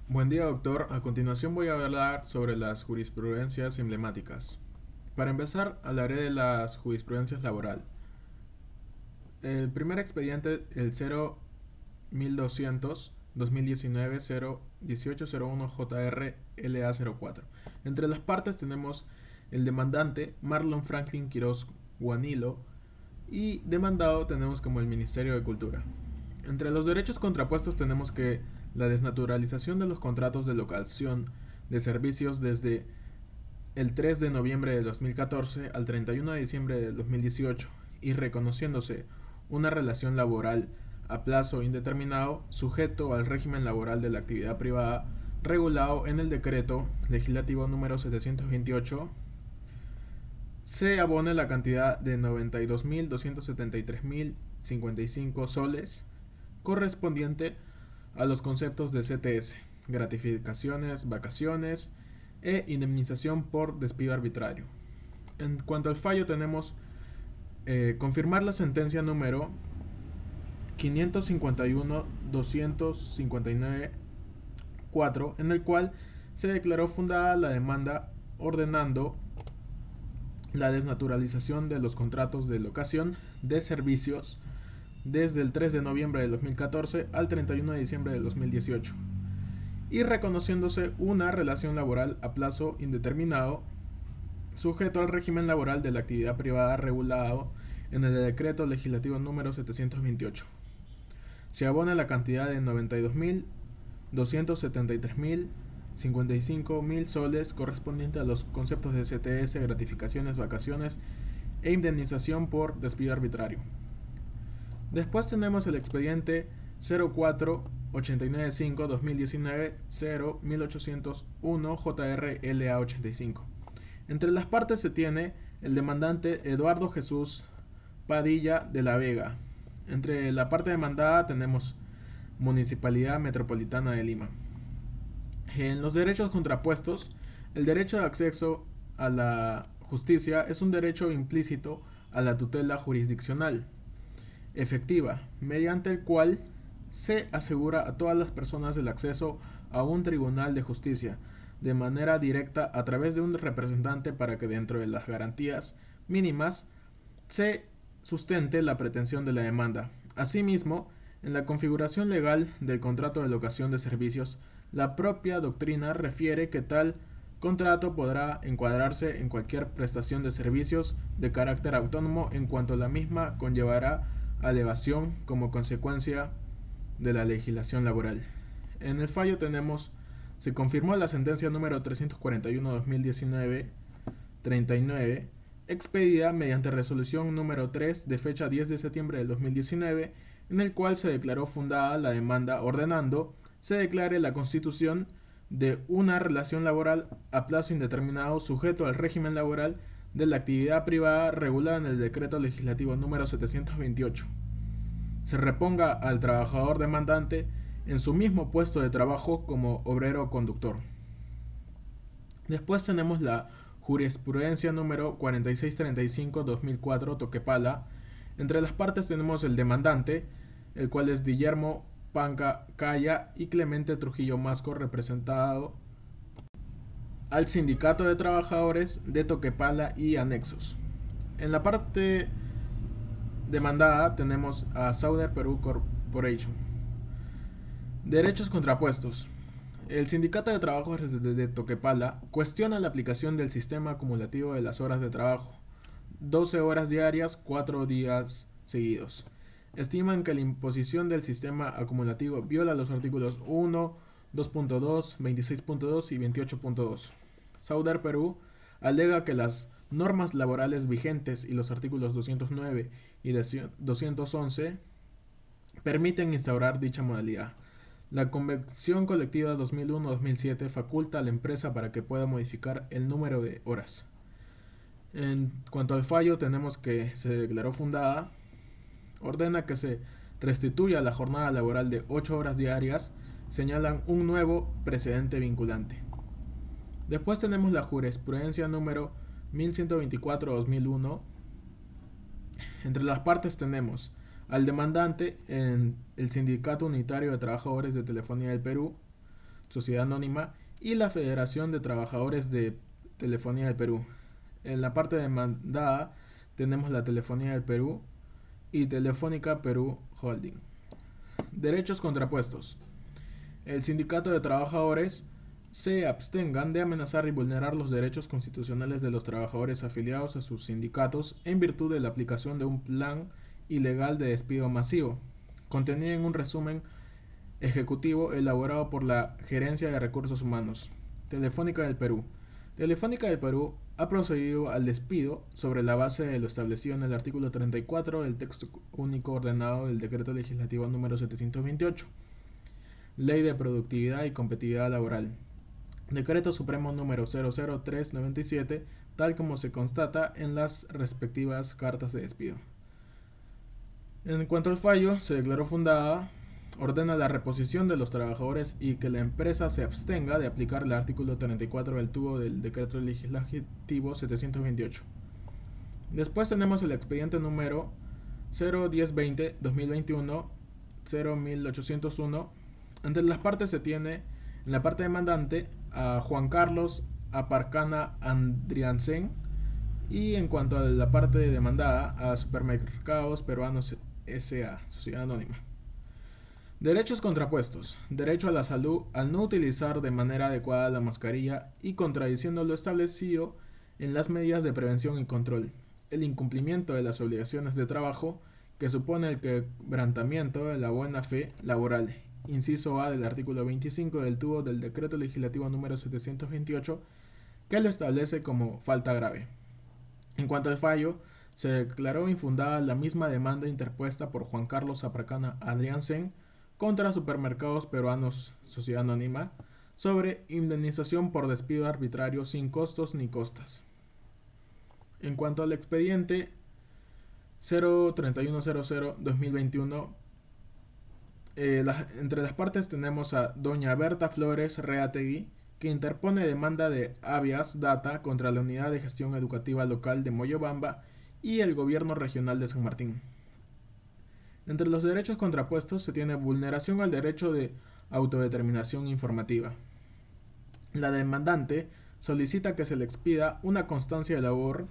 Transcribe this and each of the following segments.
Buen día, doctor. A continuación voy a hablar sobre las jurisprudencias emblemáticas. Para empezar, hablaré de las jurisprudencias laboral. El primer expediente, el 01200 2019 01801 JR LA04. Entre las partes tenemos el demandante Marlon Franklin Quiroz Guanilo y demandado tenemos como el Ministerio de Cultura. Entre los derechos contrapuestos tenemos que la desnaturalización de los contratos de locación de servicios desde el 3 de noviembre de 2014 al 31 de diciembre de 2018 y reconociéndose una relación laboral a plazo indeterminado sujeto al régimen laboral de la actividad privada regulado en el decreto legislativo número 728, se abone la cantidad de 92.273.055 soles correspondiente a los conceptos de CTS, gratificaciones, vacaciones e indemnización por despido arbitrario. En cuanto al fallo tenemos confirmar la sentencia número 551-259-4, en el cual se declaró fundada la demanda ordenando la desnaturalización de los contratos de locación de servicios desde el 3 de noviembre de 2014 al 31 de diciembre de 2018 y reconociéndose una relación laboral a plazo indeterminado sujeto al régimen laboral de la actividad privada regulado en el decreto legislativo número 728. Se abona la cantidad de 92.273.055 soles correspondiente a los conceptos de CTS, gratificaciones, vacaciones e indemnización por despido arbitrario. Después tenemos el expediente 04-895-2019-01801 JR-LA85. Entre las partes se tiene el demandante Eduardo Jesús Padilla de la Vega. Entre la parte demandada tenemos Municipalidad Metropolitana de Lima. En los derechos contrapuestos, el derecho de acceso a la justicia es un derecho implícito a la tutela jurisdiccional efectiva, mediante el cual se asegura a todas las personas el acceso a un tribunal de justicia de manera directa a través de un representante para que dentro de las garantías mínimas se sustente la pretensión de la demanda. Asimismo, en la configuración legal del contrato de locación de servicios, la propia doctrina refiere que tal contrato podrá encuadrarse en cualquier prestación de servicios de carácter autónomo en cuanto la misma conllevará a elevación como consecuencia de la legislación laboral. En el fallo tenemos, se confirmó la sentencia número 341-2019-39, expedida mediante resolución número 3 de fecha 10 de septiembre del 2019, en el cual se declaró fundada la demanda ordenando se declare la constitución de una relación laboral a plazo indeterminado sujeto al régimen laboral de la actividad privada regulada en el decreto legislativo número 728. Se reponga al trabajador demandante en su mismo puesto de trabajo como obrero conductor. Después tenemos la jurisprudencia número 4635-2004 Toquepala. Entre las partes tenemos el demandante, el cual es Guillermo Panca Calla y Clemente Trujillo Masco, representado al Sindicato de Trabajadores de Toquepala y anexos. En la parte demandada tenemos a Sauder Perú Corporation. Derechos contrapuestos. El Sindicato de Trabajadores de Toquepala cuestiona la aplicación del sistema acumulativo de las horas de trabajo, 12 horas diarias, 4 días seguidos. Estiman que la imposición del sistema acumulativo viola los artículos 1, 2.2, 26.2 y 28.2. Sauder Perú alega que las normas laborales vigentes y los artículos 209 y 211 permiten instaurar dicha modalidad. La Convención Colectiva 2001-2007 faculta a la empresa para que pueda modificar el número de horas. En cuanto al fallo, tenemos que se declaró fundada, ordena que se restituya la jornada laboral de 8 horas diarias, señalan un nuevo precedente vinculante. Después tenemos la jurisprudencia número 1124-2001. Entre las partes tenemos al demandante en el Sindicato Unitario de Trabajadores de Telefonía del Perú, Sociedad Anónima, y la Federación de Trabajadores de Telefonía del Perú. En la parte demandada tenemos la Telefonía del Perú y Telefónica Perú Holding. Derechos contrapuestos. El sindicato de trabajadores se abstengan de amenazar y vulnerar los derechos constitucionales de los trabajadores afiliados a sus sindicatos en virtud de la aplicación de un plan ilegal de despido masivo, contenido en un resumen ejecutivo elaborado por la Gerencia de Recursos Humanos. Telefónica del Perú. Telefónica del Perú ha procedido al despido sobre la base de lo establecido en el artículo 34 del texto único ordenado del Decreto Legislativo número 728, Ley de Productividad y Competitividad Laboral, Decreto Supremo número 00397, tal como se constata en las respectivas cartas de despido. En cuanto al fallo, se declaró fundada, ordena la reposición de los trabajadores y que la empresa se abstenga de aplicar el artículo 34 del tubo del Decreto Legislativo 728. Después tenemos el expediente número 01020-2021 01801. Entre las partes se tiene, en la parte demandante, a Juan Carlos Aparcana Andriansen, y en cuanto a la parte demandada, a Supermercados Peruanos S.A., Sociedad Anónima. Derechos contrapuestos. Derecho a la salud al no utilizar de manera adecuada la mascarilla y contradiciendo lo establecido en las medidas de prevención y control. El incumplimiento de las obligaciones de trabajo que supone el quebrantamiento de la buena fe laboral. Inciso A del artículo 25 del tubo del Decreto Legislativo número 728, que lo establece como falta grave. En cuanto al fallo, se declaró infundada la misma demanda interpuesta por Juan Carlos Aparcana Andriansen contra Supermercados Peruanos Sociedad Anónima sobre indemnización por despido arbitrario sin costos ni costas. En cuanto al expediente 03100-2021, entre las partes tenemos a doña Berta Flores Reategui, que interpone demanda de habeas data contra la Unidad de Gestión Educativa Local de Moyobamba y el Gobierno Regional de San Martín. Entre los derechos contrapuestos se tiene vulneración al derecho de autodeterminación informativa. La demandante solicita que se le expida una constancia de labor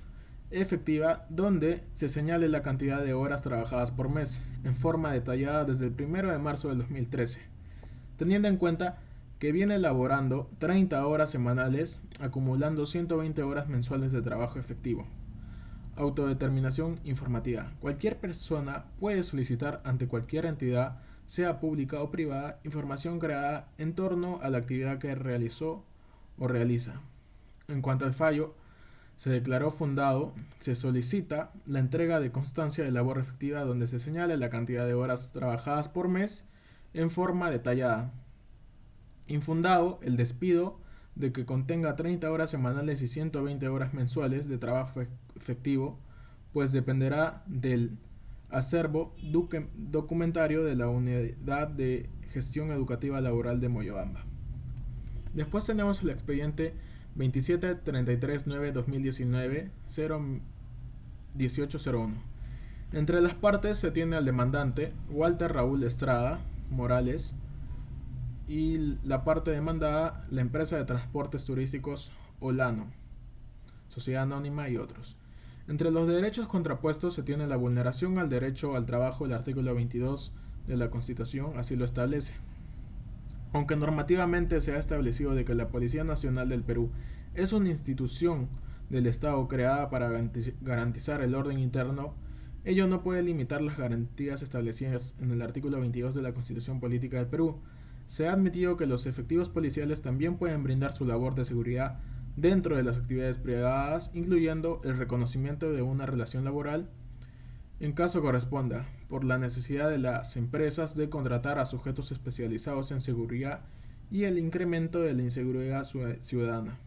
efectiva donde se señale la cantidad de horas trabajadas por mes, en forma detallada desde el 1 de marzo del 2013, teniendo en cuenta que viene elaborando 30 horas semanales, acumulando 120 horas mensuales de trabajo efectivo. Autodeterminación informativa. Cualquier persona puede solicitar ante cualquier entidad, sea pública o privada, información creada en torno a la actividad que realizó o realiza. En cuanto al fallo, se declaró fundado, se solicita la entrega de constancia de labor efectiva donde se señale la cantidad de horas trabajadas por mes en forma detallada. Infundado el despido de que contenga 30 horas semanales y 120 horas mensuales de trabajo efectivo, pues dependerá del acervo documentario de la Unidad de Gestión Educativa Laboral de Moyobamba. Después tenemos el expediente 2733-9-2019 01801. Entre las partes se tiene al demandante Walter Raúl Estrada Morales y la parte demandada, la empresa de transportes turísticos Olano, Sociedad Anónima y otros. Entre los derechos contrapuestos se tiene la vulneración al derecho al trabajo, el artículo 22 de la Constitución así lo establece. Aunque normativamente se ha establecido de que la Policía Nacional del Perú es una institución del Estado creada para garantizar el orden interno, ello no puede limitar las garantías establecidas en el artículo 22 de la Constitución Política del Perú. Se ha admitido que los efectivos policiales también pueden brindar su labor de seguridad dentro de las actividades privadas, incluyendo el reconocimiento de una relación laboral, en caso corresponda, por la necesidad de las empresas de contratar a sujetos especializados en seguridad y el incremento de la inseguridad ciudadana.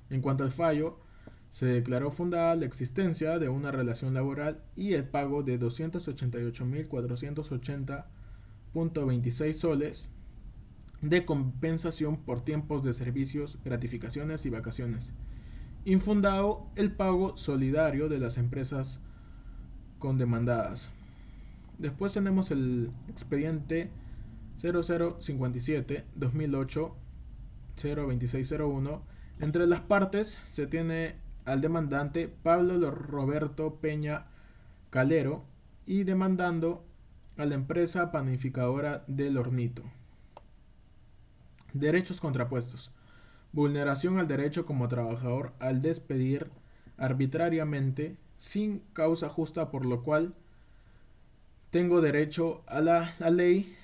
En cuanto al fallo, se declaró fundada la existencia de una relación laboral y el pago de 288.480.26 soles de compensación por tiempos de servicios, gratificaciones y vacaciones. Infundado el pago solidario de las empresas con demandadas. Después tenemos el expediente 0057-2008 02601. Entre las partes se tiene al demandante Pablo Roberto Peña Calero y demandando a la empresa panificadora del Hornito. Derechos contrapuestos. Vulneración al derecho como trabajador al despedir arbitrariamente sin causa justa, por lo cual tengo derecho a la ley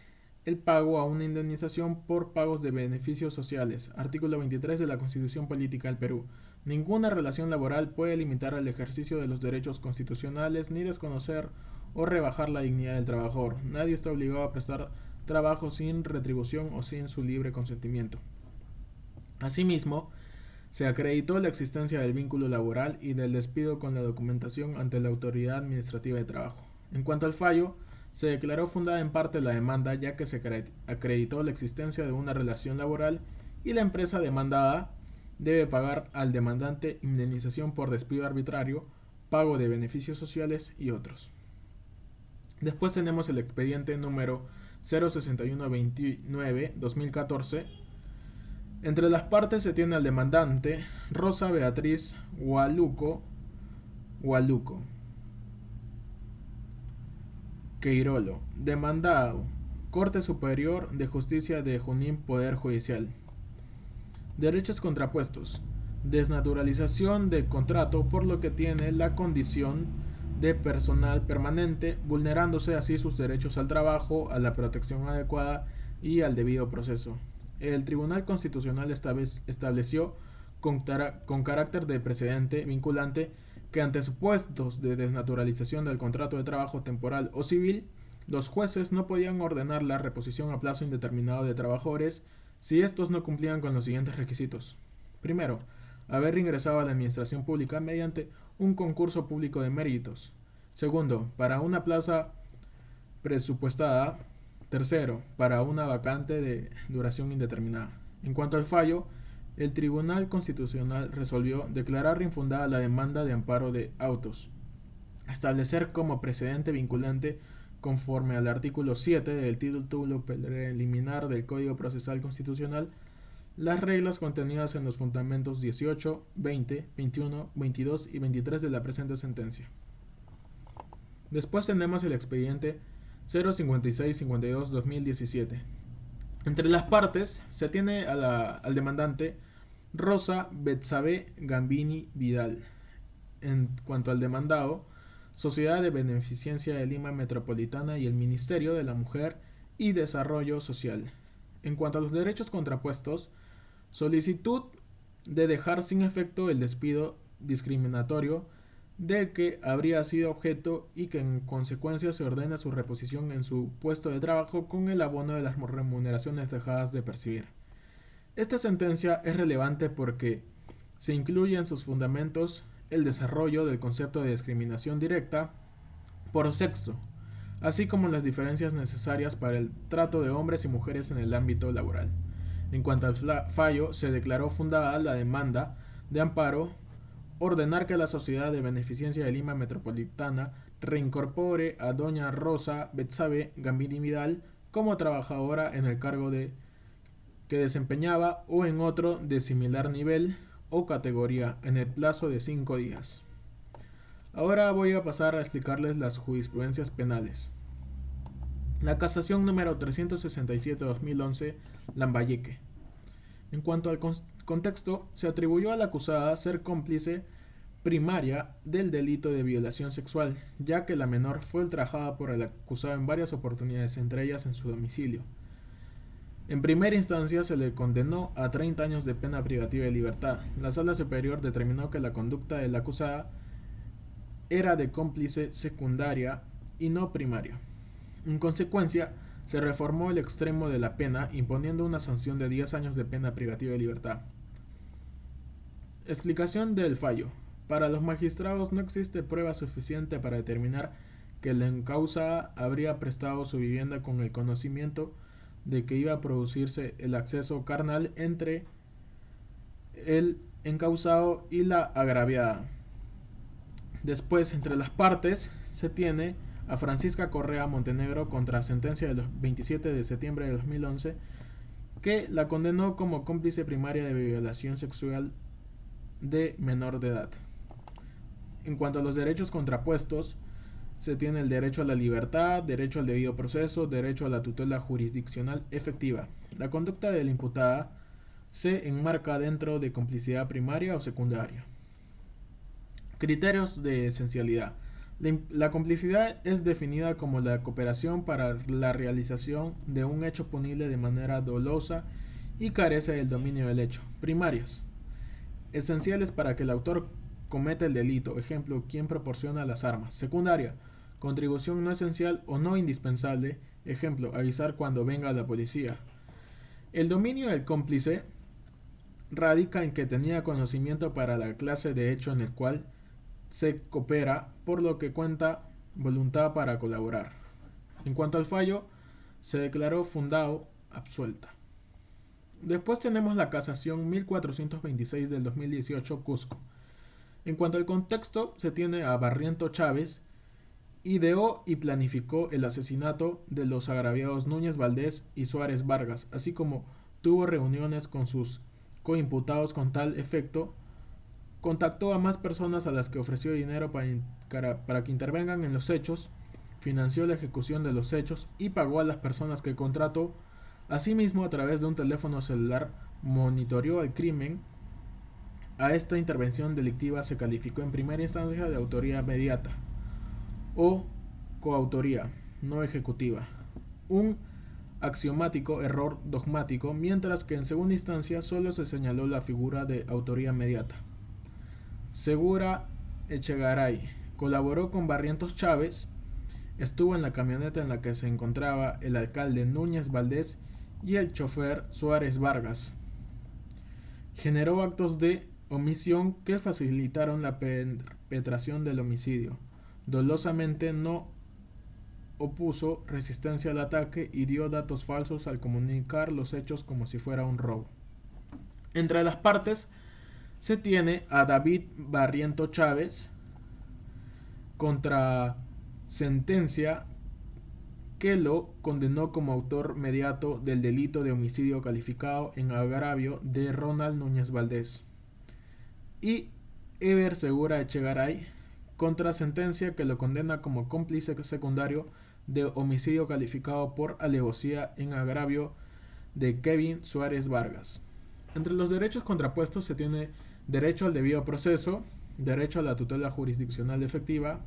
el pago a una indemnización por pagos de beneficios sociales. Artículo 23 de la Constitución Política del Perú. Ninguna relación laboral puede limitar el ejercicio de los derechos constitucionales ni desconocer o rebajar la dignidad del trabajador. Nadie está obligado a prestar trabajo sin retribución o sin su libre consentimiento. Asimismo, se acreditó la existencia del vínculo laboral y del despido con la documentación ante la Autoridad Administrativa de Trabajo. En cuanto al fallo, se declaró fundada en parte la demanda, ya que se acreditó la existencia de una relación laboral y la empresa demandada debe pagar al demandante indemnización por despido arbitrario, pago de beneficios sociales y otros. Después tenemos el expediente número 06129-2014. Entre las partes se tiene al demandante Rosa Beatriz Hualuco Queirolo, demandado Corte Superior de Justicia de Junín, Poder Judicial. Derechos contrapuestos. Desnaturalización de contrato, por lo que tiene la condición de personal permanente, vulnerándose así sus derechos al trabajo, a la protección adecuada y al debido proceso. El Tribunal Constitucional estableció con carácter de precedente vinculante que ante supuestos de desnaturalización del contrato de trabajo temporal o civil, los jueces no podían ordenar la reposición a plazo indeterminado de trabajadores si estos no cumplían con los siguientes requisitos. Primero, haber ingresado a la administración pública mediante un concurso público de méritos. Segundo, para una plaza presupuestada. Tercero, para una vacante de duración indeterminada. En cuanto al fallo, el Tribunal Constitucional resolvió declarar infundada la demanda de amparo de autos, establecer como precedente vinculante, conforme al artículo 7 del título preliminar del Código Procesal Constitucional, las reglas contenidas en los fundamentos 18, 20, 21, 22 y 23 de la presente sentencia. Después tenemos el expediente 05652-2017. Entre las partes se tiene al demandante Rosa Betsabe Gambini Vidal. En cuanto al demandado, Sociedad de Beneficencia de Lima Metropolitana y el Ministerio de la Mujer y Desarrollo Social. En cuanto a los derechos contrapuestos, solicitud de dejar sin efecto el despido discriminatorio del que habría sido objeto y que en consecuencia se ordena su reposición en su puesto de trabajo con el abono de las remuneraciones dejadas de percibir. Esta sentencia es relevante porque se incluye en sus fundamentos el desarrollo del concepto de discriminación directa por sexo, así como las diferencias necesarias para el trato de hombres y mujeres en el ámbito laboral. En cuanto al fallo, se declaró fundada la demanda de amparo, ordenar que la Sociedad de Beneficencia de Lima Metropolitana reincorpore a doña Rosa Betsabe Gambini Vidal como trabajadora en el cargo que desempeñaba o en otro de similar nivel o categoría en el plazo de 5 días. Ahora voy a pasar a explicarles las jurisprudencias penales. La casación número 367-2011, Lambayeque. En cuanto al contexto, se atribuyó a la acusada ser cómplice primaria del delito de violación sexual, ya que la menor fue ultrajada por el acusado en varias oportunidades, entre ellas en su domicilio. En primera instancia se le condenó a 30 años de pena privativa de libertad. La Sala Superior determinó que la conducta de la acusada era de cómplice secundaria y no primaria. En consecuencia, se reformó el extremo de la pena, imponiendo una sanción de 10 años de pena privativa de libertad. Explicación del fallo. Para los magistrados no existe prueba suficiente para determinar que la encausada habría prestado su vivienda con el conocimiento de que iba a producirse el acceso carnal entre el encausado y la agraviada. Después, entre las partes, se tiene a Francisca Correa Montenegro contra sentencia del 27 de septiembre de 2011, que la condenó como cómplice primaria de violación sexual de menor de edad. En cuanto a los derechos contrapuestos, se tiene el derecho a la libertad, derecho al debido proceso, derecho a la tutela jurisdiccional efectiva. La conducta de la imputada se enmarca dentro de complicidad primaria o secundaria. Criterios de esencialidad. La complicidad es definida como la cooperación para la realización de un hecho punible de manera dolosa y carece del dominio del hecho. Primarios. Esenciales para que el autor cometa el delito. Ejemplo, quien proporciona las armas. Secundaria. Contribución no esencial o no indispensable. Ejemplo, avisar cuando venga la policía. El dominio del cómplice radica en que tenía conocimiento para la clase de hecho en el cual se coopera, por lo que cuenta voluntad para colaborar. En cuanto al fallo, se declaró fundado, absuelta. Después tenemos la casación 1426 del 2018, Cusco. En cuanto al contexto, se tiene a Barriento Chávez, ideó y planificó el asesinato de los agraviados Núñez Valdés y Suárez Vargas, así como tuvo reuniones con sus coimputados con tal efecto. Contactó a más personas a las que ofreció dinero para que intervengan en los hechos, financió la ejecución de los hechos y pagó a las personas que contrató. Asimismo, a través de un teléfono celular, monitoreó el crimen. A esta intervención delictiva se calificó en primera instancia de autoría mediata o coautoría no ejecutiva, un axiomático error dogmático, mientras que en segunda instancia solo se señaló la figura de autoría mediata. Segura Echegaray colaboró con Barrientos Chávez, estuvo en la camioneta en la que se encontraba el alcalde Núñez Valdés y el chofer Suárez Vargas. Generó actos de omisión que facilitaron la perpetración del homicidio. Dolosamente no opuso resistencia al ataque y dio datos falsos al comunicar los hechos como si fuera un robo. Entre las partes se tiene a David Barriento Chávez contra sentencia que lo condenó como autor mediato del delito de homicidio calificado en agravio de Ronald Núñez Valdés, y Eber Segura Echegaray contra sentencia que lo condena como cómplice secundario de homicidio calificado por alevosía en agravio de Kevin Suárez Vargas. Entre los derechos contrapuestos se tiene derecho al debido proceso, derecho a la tutela jurisdiccional efectiva,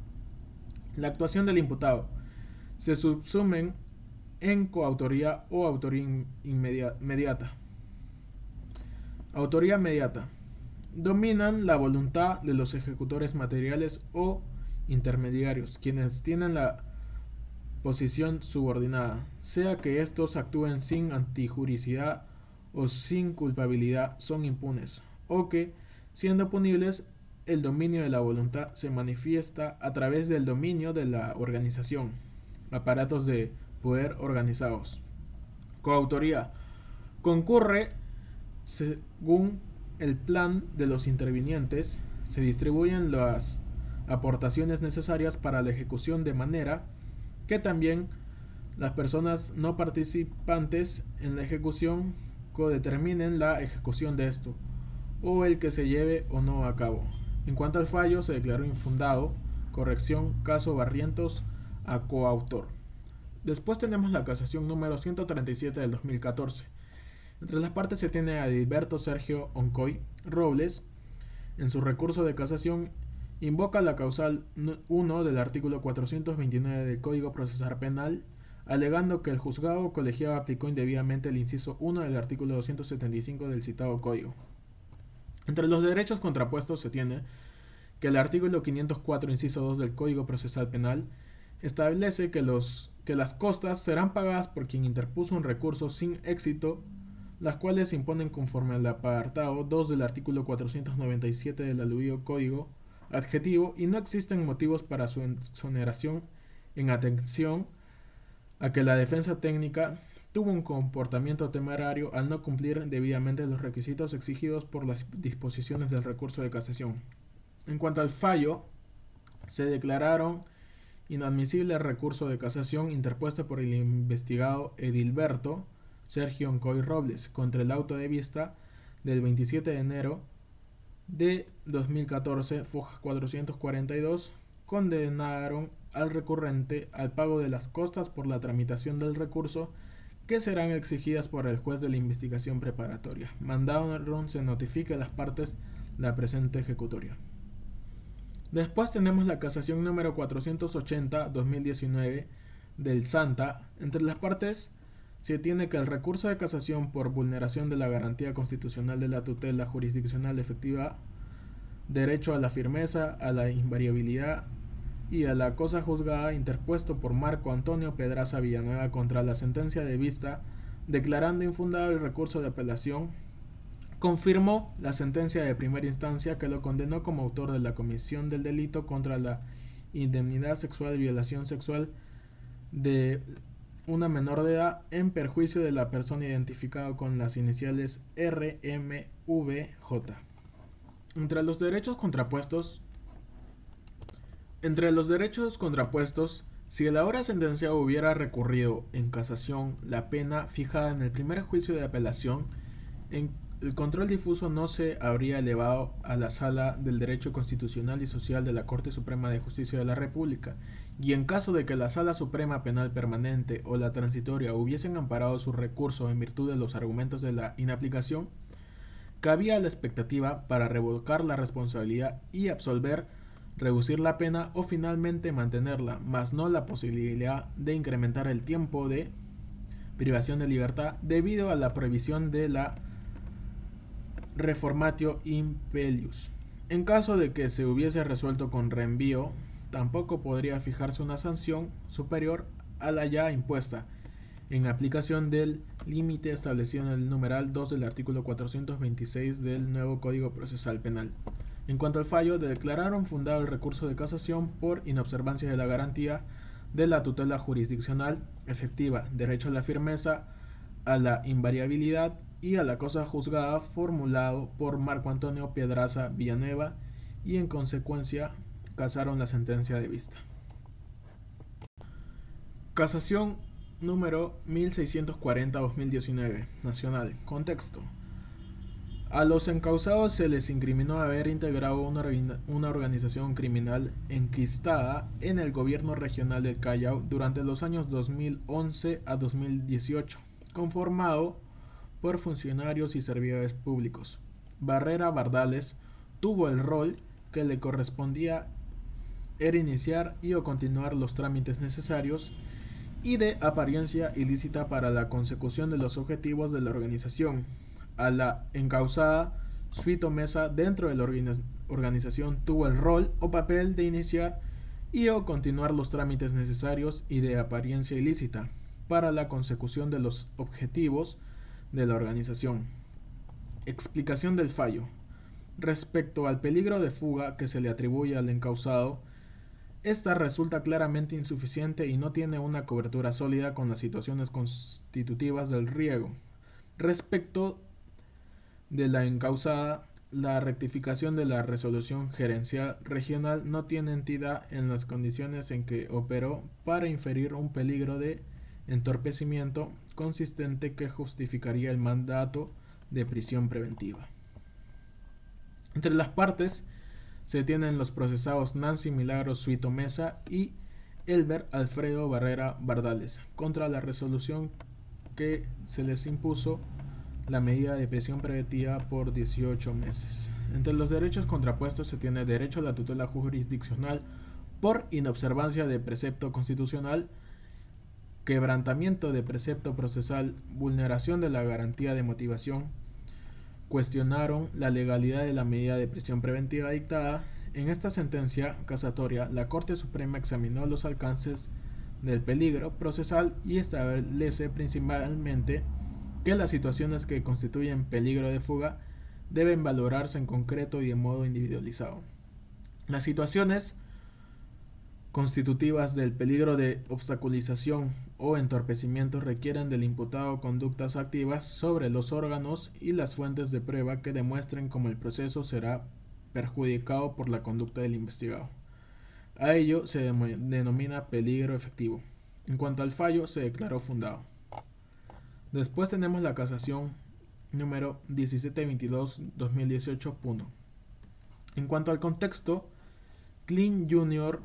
la actuación del imputado. Se subsumen en coautoría o autoría mediata. Autoría mediata. Dominan la voluntad de los ejecutores materiales o intermediarios, quienes tienen la posición subordinada, sea que estos actúen sin antijuricidad o sin culpabilidad, son impunes, o que, siendo punibles, el dominio de la voluntad se manifiesta a través del dominio de la organización, aparatos de poder organizados. Coautoría. Concurre según el plan de los intervinientes, se distribuyen las aportaciones necesarias para la ejecución de manera que también las personas no participantes en la ejecución codeterminen la ejecución de esto, o el que se lleve o no a cabo. En cuanto al fallo, se declaró infundado. Corrección, caso Barrientos a coautor. Después tenemos la casación número 137 del 2014. Entre las partes se tiene a Edilberto Sergio Oncoy Robles. En su recurso de casación invoca la causal 1 del artículo 429 del Código Procesal Penal, alegando que el juzgado colegiado aplicó indebidamente el inciso 1 del artículo 275 del citado código. Entre los derechos contrapuestos se tiene que el artículo 504 inciso 2 del Código Procesal Penal establece que las costas serán pagadas por quien interpuso un recurso sin éxito, las cuales se imponen conforme al apartado 2 del artículo 497 del aludido Código adjetivo, y no existen motivos para su exoneración en atención a que la defensa técnica tuvo un comportamiento temerario al no cumplir debidamente los requisitos exigidos por las disposiciones del recurso de casación. En cuanto al fallo, se declararon inadmisible el recurso de casación interpuesto por el investigado Edilberto Sergio Oncoy Robles contra el auto de vista del 27 de enero de 2014, foja 442, condenaron al recurrente al pago de las costas por la tramitación del recurso que serán exigidas por el juez de la investigación preparatoria. Mandaron se notifique a las partes la presente ejecutoria. Después tenemos la casación número 480-2019 del Santa. Entre las partes se tiene que el recurso de casación por vulneración de la garantía constitucional de la tutela jurisdiccional efectiva, derecho a la firmeza, a la invariabilidad y a la cosa juzgada interpuesto por Marco Antonio Pedraza Villanueva contra la sentencia de vista, declarando infundado el recurso de apelación, confirmó la sentencia de primera instancia que lo condenó como autor de la comisión del delito contra la indemnidad sexual y violación sexual de una menor de edad en perjuicio de la persona identificada con las iniciales RMVJ. Entre los derechos contrapuestos, si el ahora sentenciado hubiera recurrido en casación la pena fijada en el primer juicio de apelación, el control difuso no se habría elevado a la Sala del Derecho Constitucional y Social de la Corte Suprema de Justicia de la República, y en caso de que la Sala Suprema Penal Permanente o la Transitoria hubiesen amparado su recurso en virtud de los argumentos de la inaplicación, cabía la expectativa para revocar la responsabilidad y absolver, reducir la pena o finalmente mantenerla, mas no la posibilidad de incrementar el tiempo de privación de libertad debido a la prohibición de la reformatio impellius. En caso de que se hubiese resuelto con reenvío, tampoco podría fijarse una sanción superior a la ya impuesta, en aplicación del límite establecido en el numeral 2 del artículo 426 del nuevo Código Procesal Penal. En cuanto al fallo, declararon fundado el recurso de casación por inobservancia de la garantía de la tutela jurisdiccional efectiva, derecho a la firmeza, a la invariabilidad y a la cosa juzgada formulado por Marco Antonio Pedraza Villanueva, y en consecuencia casaron la sentencia de vista. Casación número 1640-2019, nacional. Contexto. A los encausados se les incriminó haber integrado una organización criminal enquistada en el gobierno regional del Callao durante los años 2011 a 2018, conformado por funcionarios y servidores públicos. Barrera Bardales tuvo el rol que le correspondía era iniciar y o continuar los trámites necesarios y de apariencia ilícita para la consecución de los objetivos de la organización. A la encausada Suito Mesa dentro de la organización tuvo el rol o papel de iniciar y o continuar los trámites necesarios y de apariencia ilícita para la consecución de los objetivos de la organización. Explicación del fallo. Respecto al peligro de fuga que se le atribuye al encausado, esta resulta claramente insuficiente y no tiene una cobertura sólida con las situaciones constitutivas del riesgo. Respecto de la encausada, la rectificación de la resolución gerencial regional no tiene entidad en las condiciones en que operó para inferir un peligro de entorpecimiento consistente que justificaría el mandato de prisión preventiva. Entre las partes se tienen los procesados Nancy Milagros Suito Mesa y Elber Alfredo Barrera Bardales contra la resolución que se les impuso la medida de prisión preventiva por 18 meses. Entre los derechos contrapuestos se tiene derecho a la tutela jurisdiccional por inobservancia de precepto constitucional, quebrantamiento de precepto procesal, vulneración de la garantía de motivación. Cuestionaron la legalidad de la medida de prisión preventiva dictada. En esta sentencia casatoria, la Corte Suprema examinó los alcances del peligro procesal y establece principalmente que las situaciones que constituyen peligro de fuga deben valorarse en concreto y de modo individualizado. Las situaciones constitutivas del peligro de obstaculización o entorpecimiento requieren del imputado conductas activas sobre los órganos y las fuentes de prueba que demuestren cómo el proceso será perjudicado por la conducta del investigado. A ello se denomina peligro efectivo. En cuanto al fallo, se declaró fundado. Después tenemos la casación número 1722-2018. En cuanto al contexto, Clint Jr.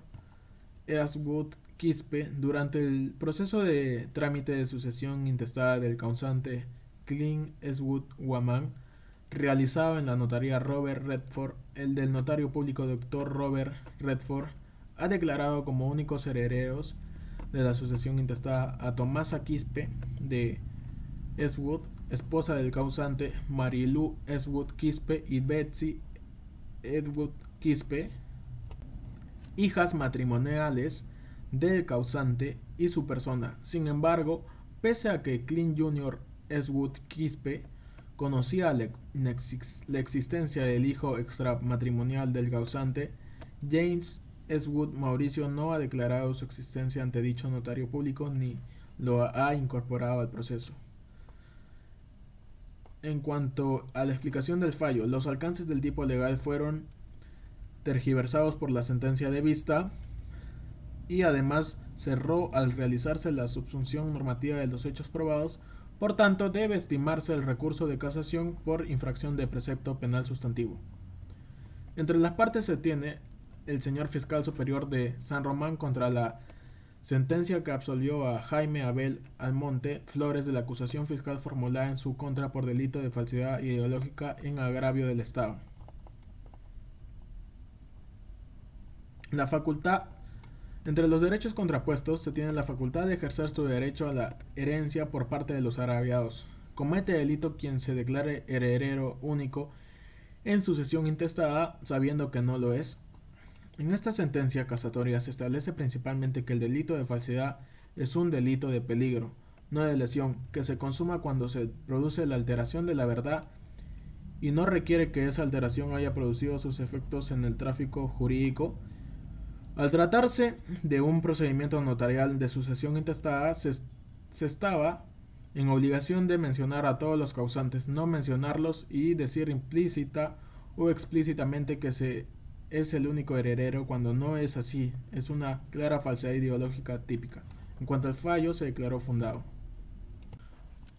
Eastwood Quispe, durante el proceso de trámite de sucesión intestada del causante Clint Eastwood Womack, realizado en la notaría Robert Redford, el del notario público Dr. Robert Redford ha declarado como únicos herederos de la sucesión intestada a Tomasa Quispe de Eastwood, esposa del causante, Marilu Eastwood Quispe, y Betsy Eastwood Quispe, hijas matrimoniales del causante y su persona. Sin embargo, pese a que Clint Jr. Eastwood Quispe conocía la existencia del hijo extramatrimonial del causante, James Eastwood Mauricio no ha declarado su existencia ante dicho notario público ni lo ha incorporado al proceso. En cuanto a la explicación del fallo, los alcances del tipo legal fueron tergiversados por la sentencia de vista y además cerró al realizarse la subsunción normativa de los hechos probados. Por tanto, debe estimarse el recurso de casación por infracción de precepto penal sustantivo. Entre las partes se tiene el señor fiscal superior de San Román contra la sentencia que absolvió a Jaime Abel Almonte Flores de la acusación fiscal formulada en su contra por delito de falsedad ideológica en agravio del Estado. La facultad. Entre los derechos contrapuestos se tiene la facultad de ejercer su derecho a la herencia por parte de los agraviados. Comete delito quien se declare heredero único en sucesión intestada, sabiendo que no lo es. En esta sentencia casatoria se establece principalmente que el delito de falsedad es un delito de peligro, no de lesión, que se consuma cuando se produce la alteración de la verdad y no requiere que esa alteración haya producido sus efectos en el tráfico jurídico. Al tratarse de un procedimiento notarial de sucesión intestada, se estaba en obligación de mencionar a todos los causantes, no mencionarlos y decir implícita o explícitamente que es el único heredero cuando no es así. Es una clara falsedad ideológica típica. En cuanto al fallo, se declaró fundado.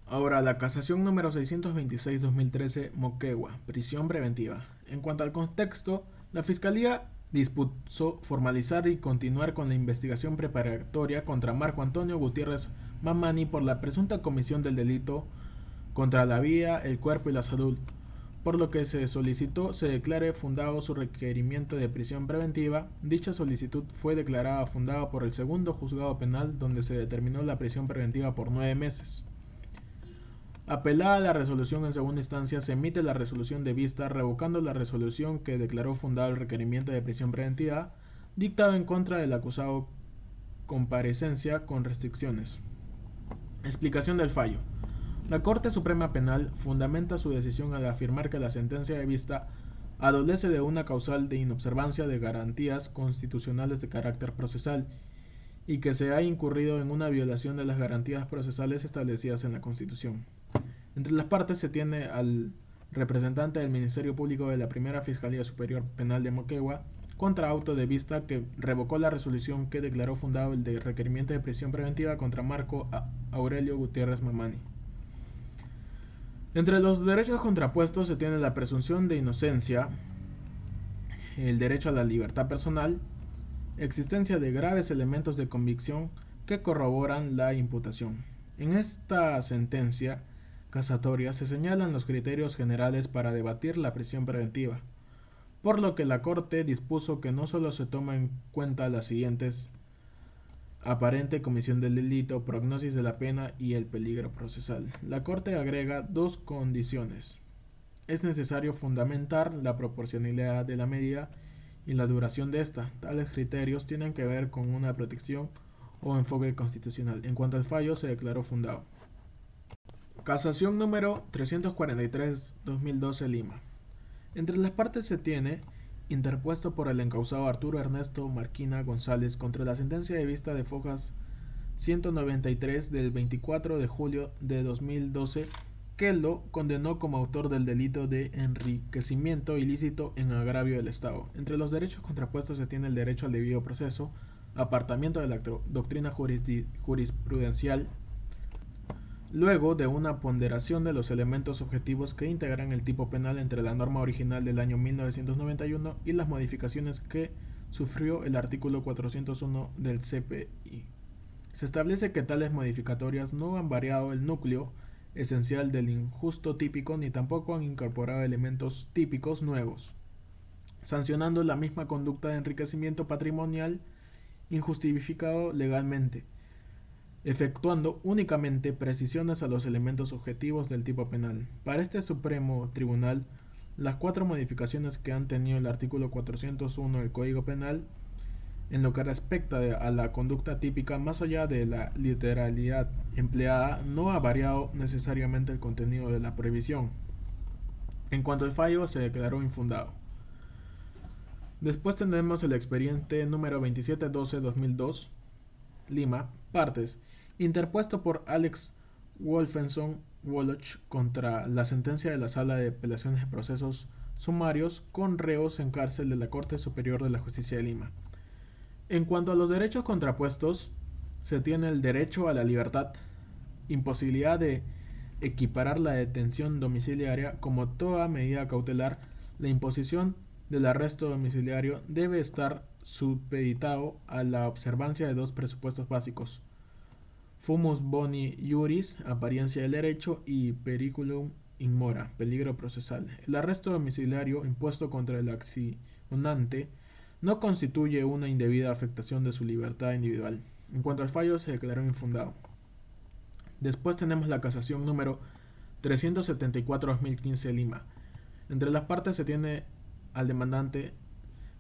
Ahora, la casación número 626-2013, Moquegua, prisión preventiva. En cuanto al contexto, la Fiscalía dispuso formalizar y continuar con la investigación preparatoria contra Marco Antonio Gutiérrez Mamani por la presunta comisión del delito contra la vida, el cuerpo y la salud, por lo que se solicitó se declare fundado su requerimiento de prisión preventiva. Dicha solicitud fue declarada fundada por el segundo juzgado penal, donde se determinó la prisión preventiva por 9 meses. Apelada la resolución en segunda instancia, se emite la resolución de vista revocando la resolución que declaró fundado el requerimiento de prisión preventiva, dictado en contra del acusado, comparecencia con restricciones. Explicación del fallo. La Corte Suprema Penal fundamenta su decisión al afirmar que la sentencia de vista adolece de una causal de inobservancia de garantías constitucionales de carácter procesal y que se ha incurrido en una violación de las garantías procesales establecidas en la Constitución. Entre las partes se tiene al representante del Ministerio Público de la Primera Fiscalía Superior Penal de Moquegua contra auto de vista que revocó la resolución que declaró fundado el de requerimiento de prisión preventiva contra Marco Aurelio Gutiérrez Mamani. Entre los derechos contrapuestos se tiene la presunción de inocencia, el derecho a la libertad personal, existencia de graves elementos de convicción que corroboran la imputación. En esta sentencia casatoria se señalan los criterios generales para debatir la prisión preventiva, por lo que la Corte dispuso que no solo se toma en cuenta las siguientes: aparente comisión del delito, prognosis de la pena y el peligro procesal. La Corte agrega 2 condiciones. Es necesario fundamentar la proporcionalidad de la medida y la duración de esta. Tales criterios tienen que ver con una protección o enfoque constitucional. En cuanto al fallo, se declaró fundado. Casación número 343-2012, Lima. Entre las partes se tiene interpuesto por el encausado Arturo Ernesto Marquina González contra la sentencia de vista de Fojas 193 del 24 de julio de 2012, que lo condenó como autor del delito de enriquecimiento ilícito en agravio del Estado. Entre los derechos contrapuestos se tiene el derecho al debido proceso, apartamiento de la doctrina jurisprudencial, luego de una ponderación de los elementos objetivos que integran el tipo penal entre la norma original del año 1991 y las modificaciones que sufrió el artículo 401 del CPI. Se establece que tales modificatorias no han variado el núcleo esencial del injusto típico ni tampoco han incorporado elementos típicos nuevos, sancionando la misma conducta de enriquecimiento patrimonial injustificado legalmente, efectuando únicamente precisiones a los elementos objetivos del tipo penal. Para este Supremo Tribunal, las cuatro modificaciones que han tenido el artículo 401 del Código Penal en lo que respecta a la conducta típica, más allá de la literalidad empleada, no ha variado necesariamente el contenido de la prohibición. En cuanto al fallo, se declaró infundado. Después tenemos el expediente número 2712-2002, Lima, partes, interpuesto por Alex Wolfenson Woloch contra la sentencia de la Sala de Apelaciones de Procesos Sumarios con reos en cárcel de la Corte Superior de la Justicia de Lima. En cuanto a los derechos contrapuestos, se tiene el derecho a la libertad, imposibilidad de equiparar la detención domiciliaria como toda medida cautelar, la imposición del arresto domiciliario debe estar supeditado a la observancia de dos presupuestos básicos: fumus boni iuris, apariencia del derecho, y periculum in mora, peligro procesal. El arresto domiciliario impuesto contra el accionante no constituye una indebida afectación de su libertad individual. En cuanto al fallo, se declaró infundado. Después tenemos la casación número 374-2015 Lima. Entre las partes se tiene al demandante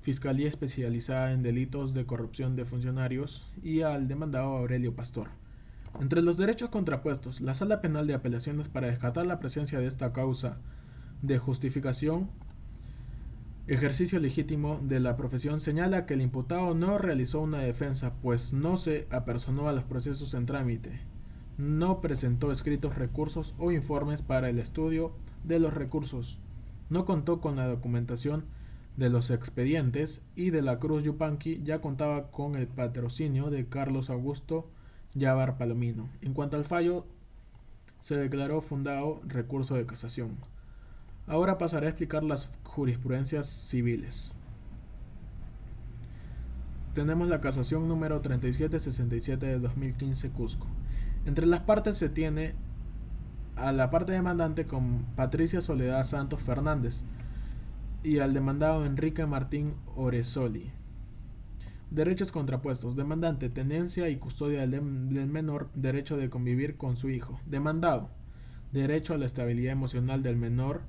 Fiscalía Especializada en Delitos de Corrupción de Funcionarios y al demandado Aurelio Pastor. Entre los derechos contrapuestos, la Sala Penal de Apelaciones, para descartar la presencia de esta causa de justificación ejercicio legítimo de la profesión, señala que el imputado no realizó una defensa, pues no se apersonó a los procesos en trámite, no presentó escritos recursos o informes para el estudio de los recursos, no contó con la documentación de los expedientes y de la Cruz Yupanqui ya contaba con el patrocinio de Carlos Augusto Llávar Palomino. En cuanto al fallo, se declaró fundado recurso de casación. Ahora pasaré a explicar las jurisprudencias civiles. Tenemos la casación número 3767 de 2015 Cusco. Entre las partes se tiene a la parte demandante con Patricia Soledad Santos Fernández y al demandado Enrique Martín Oresoli. Derechos contrapuestos: demandante, tenencia y custodia del menor, derecho de convivir con su hijo. Demandado, derecho a la estabilidad emocional del menor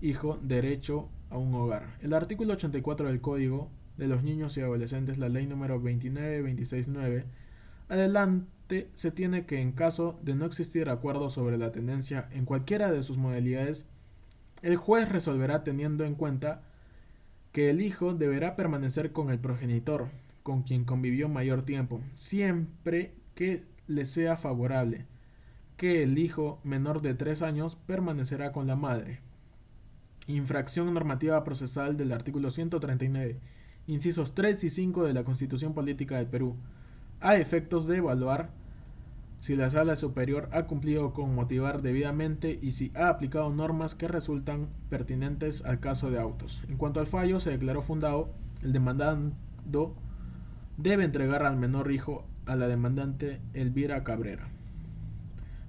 hijo, derecho a un hogar. El artículo 84 del Código de los Niños y Adolescentes, la ley número 29269, adelante se tiene que, en caso de no existir acuerdo sobre la tenencia en cualquiera de sus modalidades, el juez resolverá teniendo en cuenta que el hijo deberá permanecer con el progenitor, con quien convivió mayor tiempo, siempre que le sea favorable, que el hijo menor de 3 años permanecerá con la madre. Infracción normativa procesal del artículo 139, incisos 3 y 5 de la Constitución Política del Perú, a efectos de evaluar si la Sala Superior ha cumplido con motivar debidamente y si ha aplicado normas que resultan pertinentes al caso de autos. En cuanto al fallo, se declaró fundado. El demandado debe entregar al menor hijo a la demandante Elvira Cabrera.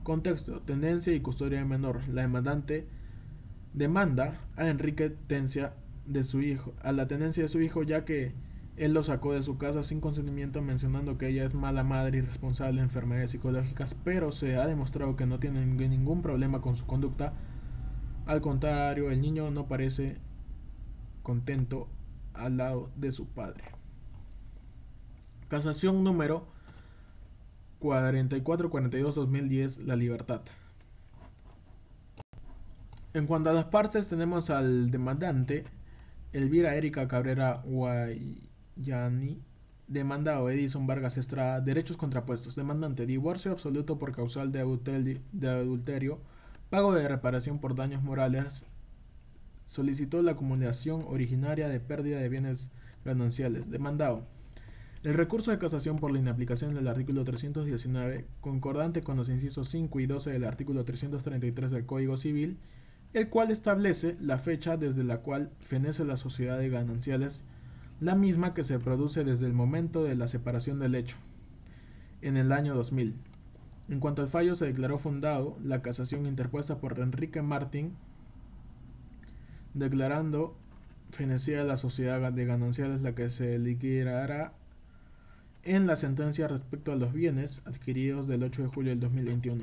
Contexto: tenencia y custodia del menor. La demandante demanda a Enrique tenencia de su hijo, a la tenencia de su hijo, ya que él lo sacó de su casa sin consentimiento, mencionando que ella es mala madre y responsable de enfermedades psicológicas, pero se ha demostrado que no tiene ningún problema con su conducta. Al contrario, el niño no parece contento al lado de su padre. Casación número 4442-2010, La Libertad. En cuanto a las partes, tenemos al demandante Elvira Erika Cabrera Guayani, demandado Edison Vargas Estrada. Derechos contrapuestos: demandante, divorcio absoluto por causal de adulterio, pago de reparación por daños morales, solicitó la acumulación originaria de pérdida de bienes gananciales. Demandado, El recurso de casación por la inaplicación del artículo 319, concordante con los incisos 5 y 12 del artículo 333 del Código Civil, el cual establece la fecha desde la cual fenece la sociedad de gananciales, la misma que se produce desde el momento de la separación del hecho, en el año 2000. En cuanto al fallo, se declaró fundado la casación interpuesta por Enrique Martín, declarando fenecida la sociedad de gananciales, la que se liquidará en la sentencia respecto a los bienes adquiridos del 8 de julio del 2021.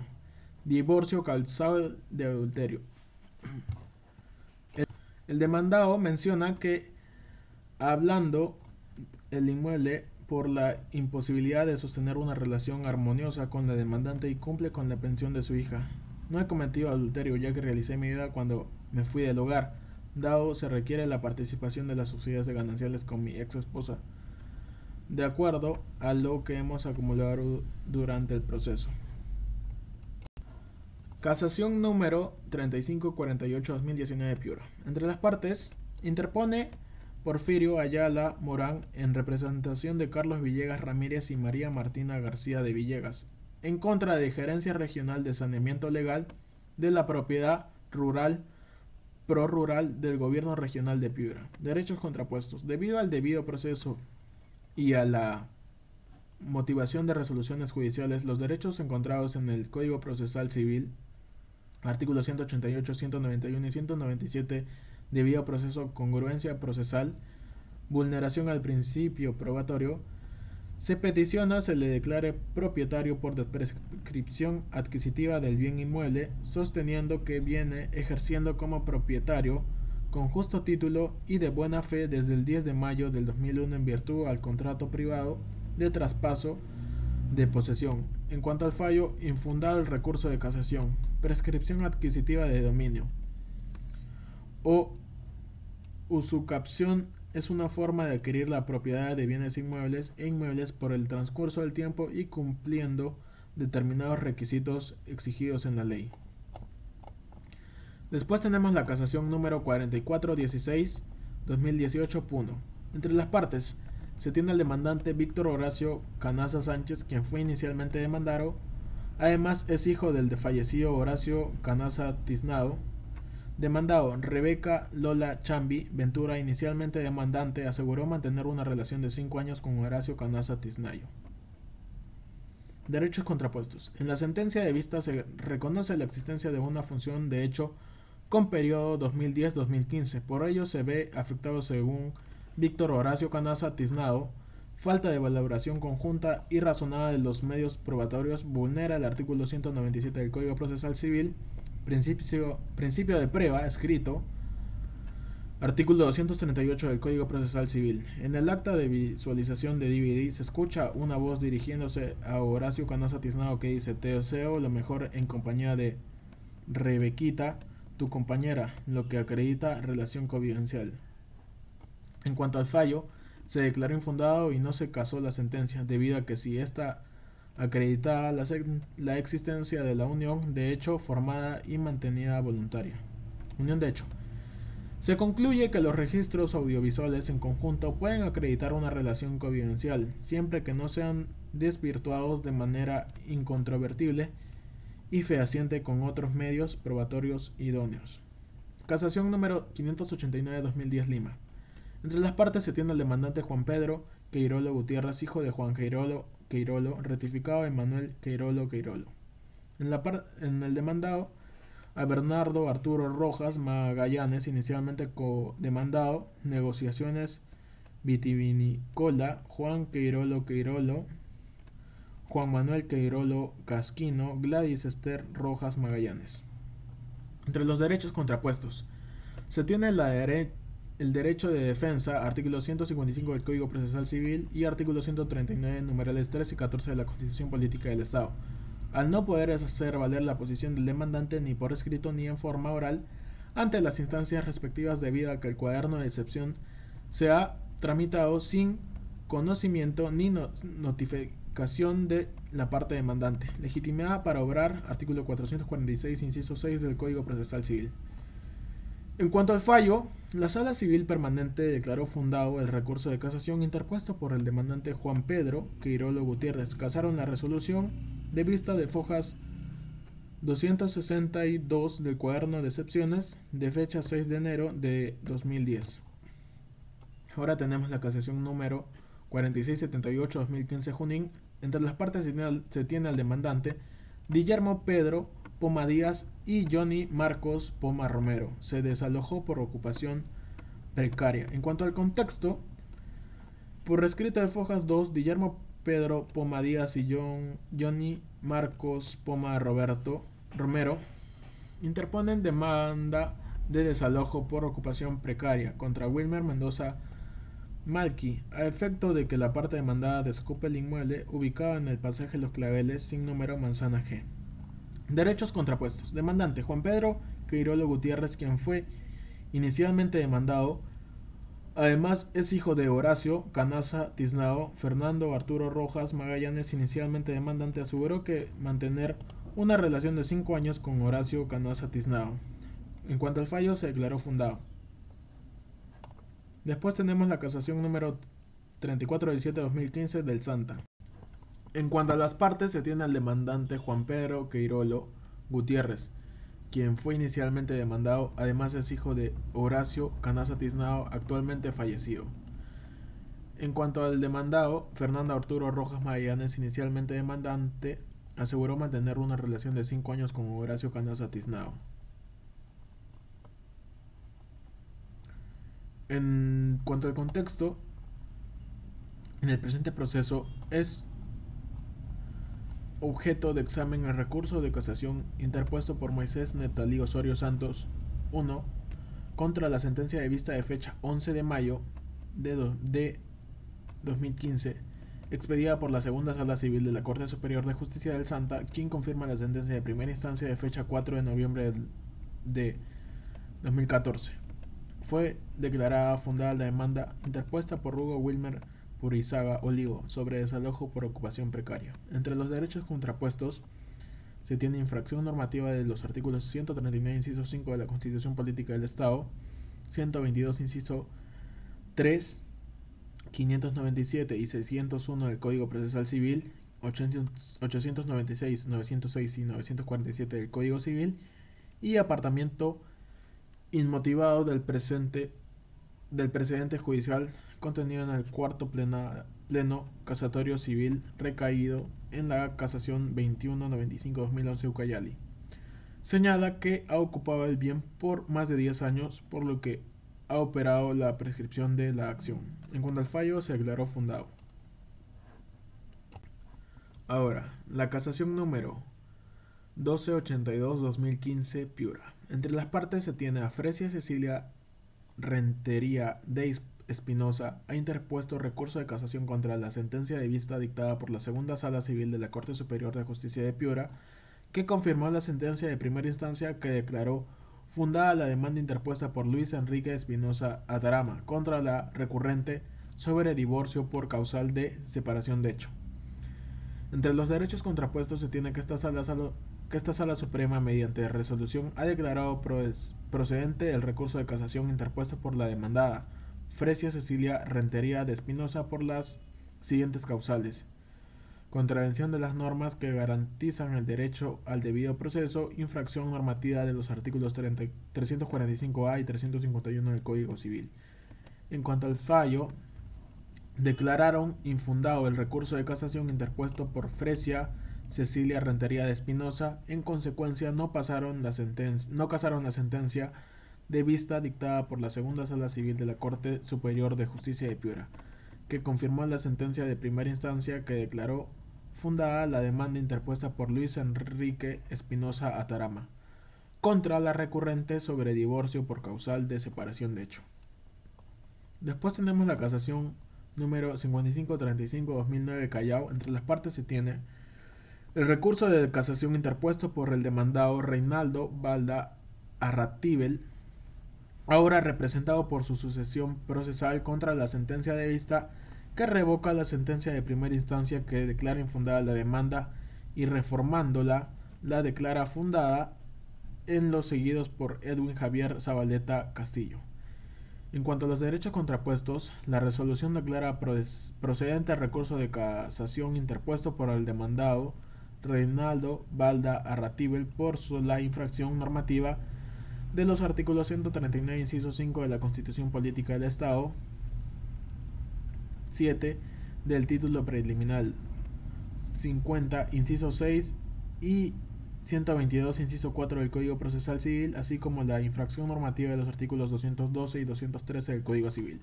Divorcio causado de adulterio. El demandado menciona que, hablando el inmueble por la imposibilidad de sostener una relación armoniosa con la demandante y cumple con la pensión de su hija. No he cometido adulterio, ya que realicé mi vida cuando me fui del hogar, dado se requiere la participación de las sociedades de gananciales con mi ex esposa, de acuerdo a lo que hemos acumulado durante el proceso. Casación número 3548-2019 Piura. Entre las partes, interpone Porfirio Ayala Morán en representación de Carlos Villegas Ramírez y María Martina García de Villegas, en contra de Gerencia Regional de Saneamiento Legal de la Propiedad Rural Prorural del Gobierno Regional de Piura. Derechos contrapuestos. Debido al debido proceso y a la motivación de resoluciones judiciales, los derechos encontrados en el Código Procesal Civil, artículos 188, 191 y 197, debido a proceso congruencia procesal, vulneración al principio probatorio, se peticiona se le declare propietario por prescripción adquisitiva del bien inmueble, sosteniendo que viene ejerciendo como propietario con justo título y de buena fe desde el 10 de mayo del 2001 en virtud al contrato privado de traspaso de posesión. En cuanto al fallo, infundado el recurso de casación, prescripción adquisitiva de dominio o usucapción es una forma de adquirir la propiedad de bienes inmuebles e inmuebles por el transcurso del tiempo y cumpliendo determinados requisitos exigidos en la ley. Después tenemos la casación número 4416-2018. Entre las partes se tiene el demandante Víctor Horacio Canaza Sánchez, quien fue inicialmente demandado. Además es hijo del fallecido Horacio Canaza Tiznado. Demandado Rebeca Lola Chambi Ventura, inicialmente demandante, aseguró mantener una relación de 5 años con Horacio Canaza Tiznayo. Derechos contrapuestos. En la sentencia de vista se reconoce la existencia de una función de hecho con periodo 2010-2015. Por ello se ve afectado, según Víctor Horacio Canaza Tiznado, falta de valoración conjunta y razonada de los medios probatorios, vulnera el artículo 197 del Código Procesal Civil, principio de prueba escrito, artículo 238 del Código Procesal Civil. En el acta de visualización de DVD se escucha una voz dirigiéndose a Horacio Canaza Tiznado que dice: te deseo lo mejor en compañía de Rebequita, tu compañera, lo que acredita relación convivencial. En cuanto al fallo, se declaró infundado y no se casó la sentencia, debido a que si esta acreditaba la existencia de la unión de hecho formada y mantenida voluntaria. Unión de hecho. Se concluye que los registros audiovisuales en conjunto pueden acreditar una relación convivencial, siempre que no sean desvirtuados de manera incontrovertible y fehaciente con otros medios probatorios idóneos. Casación número 589-2010 Lima. Entre las partes se tiene el demandante Juan Pedro Queirolo Gutiérrez, hijo de Juan Queirolo Queirolo, rectificado de Manuel Queirolo Queirolo. En el demandado a Bernardo Arturo Rojas Magallanes, inicialmente co-demandado, negociaciones vitivinícola, Juan Queirolo Queirolo, Juan Manuel Queirolo Casquino, Gladys Esther Rojas Magallanes. Entre los derechos contrapuestos se tiene el derecho de defensa, artículo 155 del Código Procesal Civil y artículo 139, numerales 13 y 14 de la Constitución Política del Estado. Al no poder hacer valer la posición del demandante ni por escrito ni en forma oral ante las instancias respectivas, debido a que el cuaderno de excepción se ha tramitado sin conocimiento ni notificación de la parte demandante. Legitimidad para obrar, artículo 446, inciso 6 del Código Procesal Civil. En cuanto al fallo, La Sala Civil Permanente declaró fundado el recurso de casación interpuesto por el demandante Juan Pedro Queirolo Gutiérrez. Casaron la resolución de vista de fojas 262 del cuaderno de excepciones de fecha 6 de enero de 2010. Ahora tenemos la casación número 4678-2015 Junín. Entre las partes se tiene al demandante Guillermo Pedro Poma Díaz y Johnny Marcos Poma Romero. Se desalojó por ocupación precaria. En cuanto al contexto, por escrito de fojas 2, Guillermo Pedro Poma Díaz y Johnny Marcos Poma Romero interponen demanda de desalojo por ocupación precaria contra Wilmer Mendoza Malqui, a efecto de que la parte demandada desocupe el inmueble ubicado en el pasaje Los Claveles sin número Manzana G. Derechos contrapuestos. Demandante Juan Pedro Queirolo Gutiérrez, quien fue inicialmente demandado, además es hijo de Horacio Canaza Tiznao. Fernando Arturo Rojas Magallanes, inicialmente demandante, aseguró que mantener una relación de 5 años con Horacio Canaza Tiznao. En cuanto al fallo, se declaró fundado. Después tenemos la casación número 3417-2015 del Santa. En cuanto a las partes, se tiene al demandante Juan Pedro Queirolo Gutiérrez, quien fue inicialmente demandado, además es hijo de Horacio Canaza Tiznao, actualmente fallecido. En cuanto al demandado, Fernando Arturo Rojas Magallanes, inicialmente demandante, aseguró mantener una relación de 5 años con Horacio Canaza Tiznao. En cuanto al contexto, en el presente proceso es objeto de examen el recurso de casación interpuesto por Moisés Netalí Osorio Santos 1 contra la sentencia de vista de fecha 11 de mayo de 2015, expedida por la Segunda Sala Civil de la Corte Superior de Justicia del Santa, quien confirma la sentencia de primera instancia de fecha 4 de noviembre de 2014. Fue declarada fundada la demanda interpuesta por Hugo Wilmer Purizaga Olivo sobre desalojo por ocupación precaria. Entre los derechos contrapuestos se tiene infracción normativa de los artículos 139 inciso 5 de la Constitución Política del Estado, 122 inciso 3, 597 y 601 del Código Procesal Civil, 896, 906 y 947 del Código Civil, y apartamiento inmotivado del precedente judicial contenido en el cuarto pleno casatorio civil recaído en la casación 2195-2011 Ucayali. Señala que ha ocupado el bien por más de 10 años, por lo que ha operado la prescripción de la acción. En cuanto al fallo, se declaró fundado. Ahora, la casación número 1282-2015 Piura. Entre las partes se tiene a Fresia Cecilia Rentería de Espinosa, ha interpuesto recurso de casación contra la sentencia de vista dictada por la Segunda Sala Civil de la Corte Superior de Justicia de Piura, que confirmó la sentencia de primera instancia que declaró fundada la demanda interpuesta por Luis Enrique Espinosa Atarama contra la recurrente sobre divorcio por causal de separación de hecho. Entre los derechos contrapuestos se tiene que esta Sala Suprema, mediante resolución, ha declarado procedente el recurso de casación interpuesto por la demandada Fresia Cecilia Rentería de Espinosa por las siguientes causales: contravención de las normas que garantizan el derecho al debido proceso, infracción normativa de los artículos 345A y 351 del Código Civil. En cuanto al fallo, declararon infundado el recurso de casación interpuesto por Fresia Cecilia Rentería de Espinosa. En consecuencia, no casaron la sentencia de vista dictada por la Segunda Sala Civil de la Corte Superior de Justicia de Piura, que confirmó la sentencia de primera instancia que declaró fundada la demanda interpuesta por Luis Enrique Espinosa Atarama contra la recurrente sobre divorcio por causal de separación de hecho. Después tenemos la casación número 5535-2009 Callao. Entre las partes se tiene el recurso de casación interpuesto por el demandado Reinaldo Balda Arratibel, ahora representado por su sucesión procesal, contra la sentencia de vista que revoca la sentencia de primera instancia que declara infundada la demanda y, reformándola, la declara fundada en los seguidos por Edwin Javier Zabaleta Castillo. En cuanto a los derechos contrapuestos, la resolución declara procedente el recurso de casación interpuesto por el demandado Reinaldo Balda Arratibel por la infracción normativa de los artículos 139, inciso 5 de la Constitución Política del Estado, 7 del título preliminar 50, inciso 6 y 122, inciso 4 del Código Procesal Civil, así como la infracción normativa de los artículos 212 y 213 del Código Civil.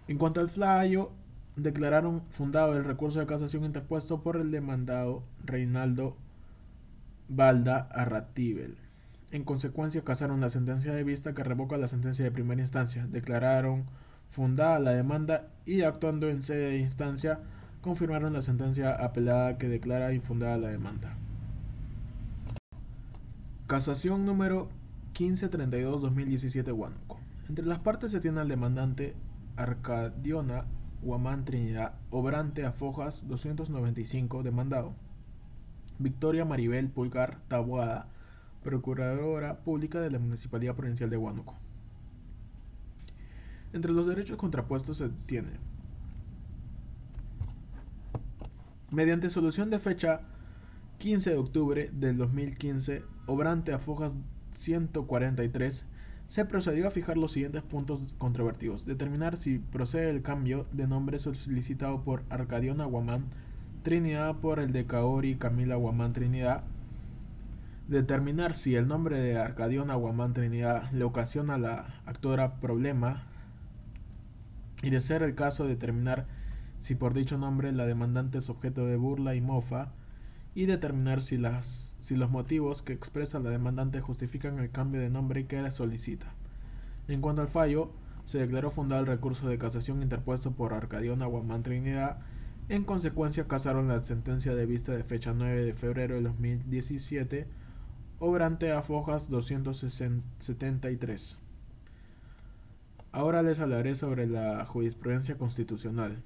En cuanto al fallo, declararon fundado el recurso de casación interpuesto por el demandado Reinaldo Balda Arratibel. En consecuencia, casaron la sentencia de vista que revoca la sentencia de primera instancia, declararon fundada la demanda y, actuando en sede de instancia, confirmaron la sentencia apelada que declara infundada la demanda. Casación número 1532-2017 Huánuco. Entre las partes se tiene al demandante Arcadiona Guamán Trinidad, obrante a Fojas 295, demandado. Victoria Maribel Pulgar Taboada, Procuradora Pública de la Municipalidad Provincial de Huánuco. Entre los derechos contrapuestos se tiene, mediante solución de fecha 15 de octubre del 2015, obrante a Fojas 143, se procedió a fijar los siguientes puntos controvertidos: determinar si procede el cambio de nombre solicitado por Arcadiona Guamán Trinidad por el de Kaori Camila Guamán Trinidad; determinar si el nombre de Arcadiona Guamán Trinidad le ocasiona a la actora problema, y, de ser el caso, determinar si por dicho nombre la demandante es objeto de burla y mofa, y determinar si los motivos que expresa la demandante justifican el cambio de nombre que solicita. En cuanto al fallo, se declaró fundado el recurso de casación interpuesto por Arcadiona Guamán Trinidad. En consecuencia, casaron la sentencia de vista de fecha 9 de febrero de 2017, obrante a Fojas 273. Ahora les hablaré sobre la jurisprudencia constitucional.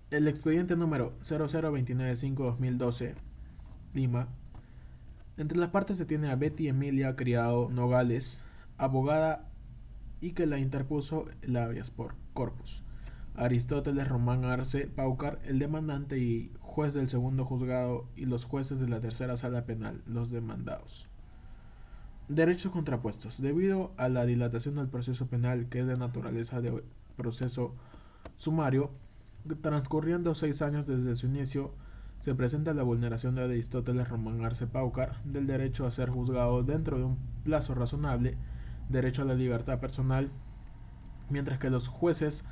El expediente número 00295-2012, Lima. Entre las partes se tiene a Betty Emilia Criado Nogales, abogada, y que la interpuso el habeas corpus; Aristóteles Román Arce Paucar, el demandante y juez del segundo juzgado, y los jueces de la tercera sala penal, los demandados. Derechos contrapuestos. Debido a la dilatación del proceso penal, que es de naturaleza de proceso sumario, transcurriendo 6 años desde su inicio, se presenta la vulneración de Aristóteles Román Arce Paucar del derecho a ser juzgado dentro de un plazo razonable, derecho a la libertad personal, mientras que los jueces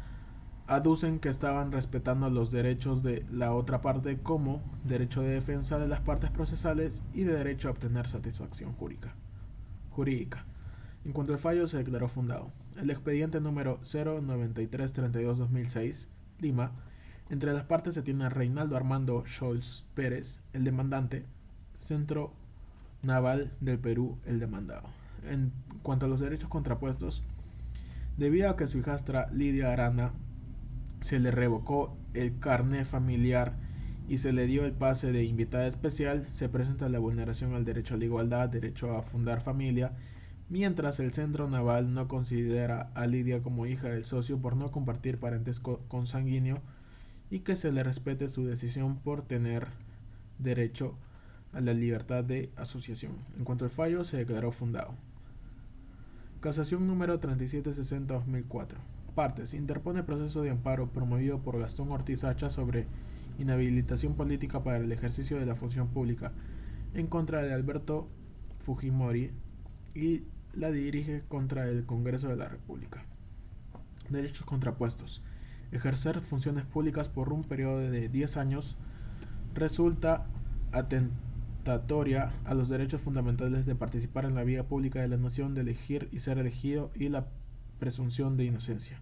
aducen que estaban respetando los derechos de la otra parte, como derecho de defensa de las partes procesales y de derecho a obtener satisfacción jurídica. En cuanto al fallo, se declaró fundado el expediente número 09332-2006, Lima. Entre las partes se tiene a Reinaldo Armando Scholz Pérez, el demandante; Centro Naval del Perú, el demandado. En cuanto a los derechos contrapuestos, debido a que su hijastra Lidia Arana se le revocó el carné familiar y se le dio el pase de invitada especial, se presenta la vulneración al derecho a la igualdad, derecho a fundar familia, mientras el Centro Naval no considera a Lidia como hija del socio por no compartir parentesco consanguíneo, y que se le respete su decisión por tener derecho a la libertad de asociación. En cuanto al fallo, se declaró fundado. Casación número 3760-2004. Partes. Interpone proceso de amparo promovido por Gastón Ortiz Hacha sobre inhabilitación política para el ejercicio de la función pública en contra de Alberto Fujimori, y la dirige contra el Congreso de la República. Derechos contrapuestos. Ejercer funciones públicas por un periodo de 10 años resulta atentatoria a los derechos fundamentales de participar en la vida pública de la nación, de elegir y ser elegido, y la presunción de inocencia.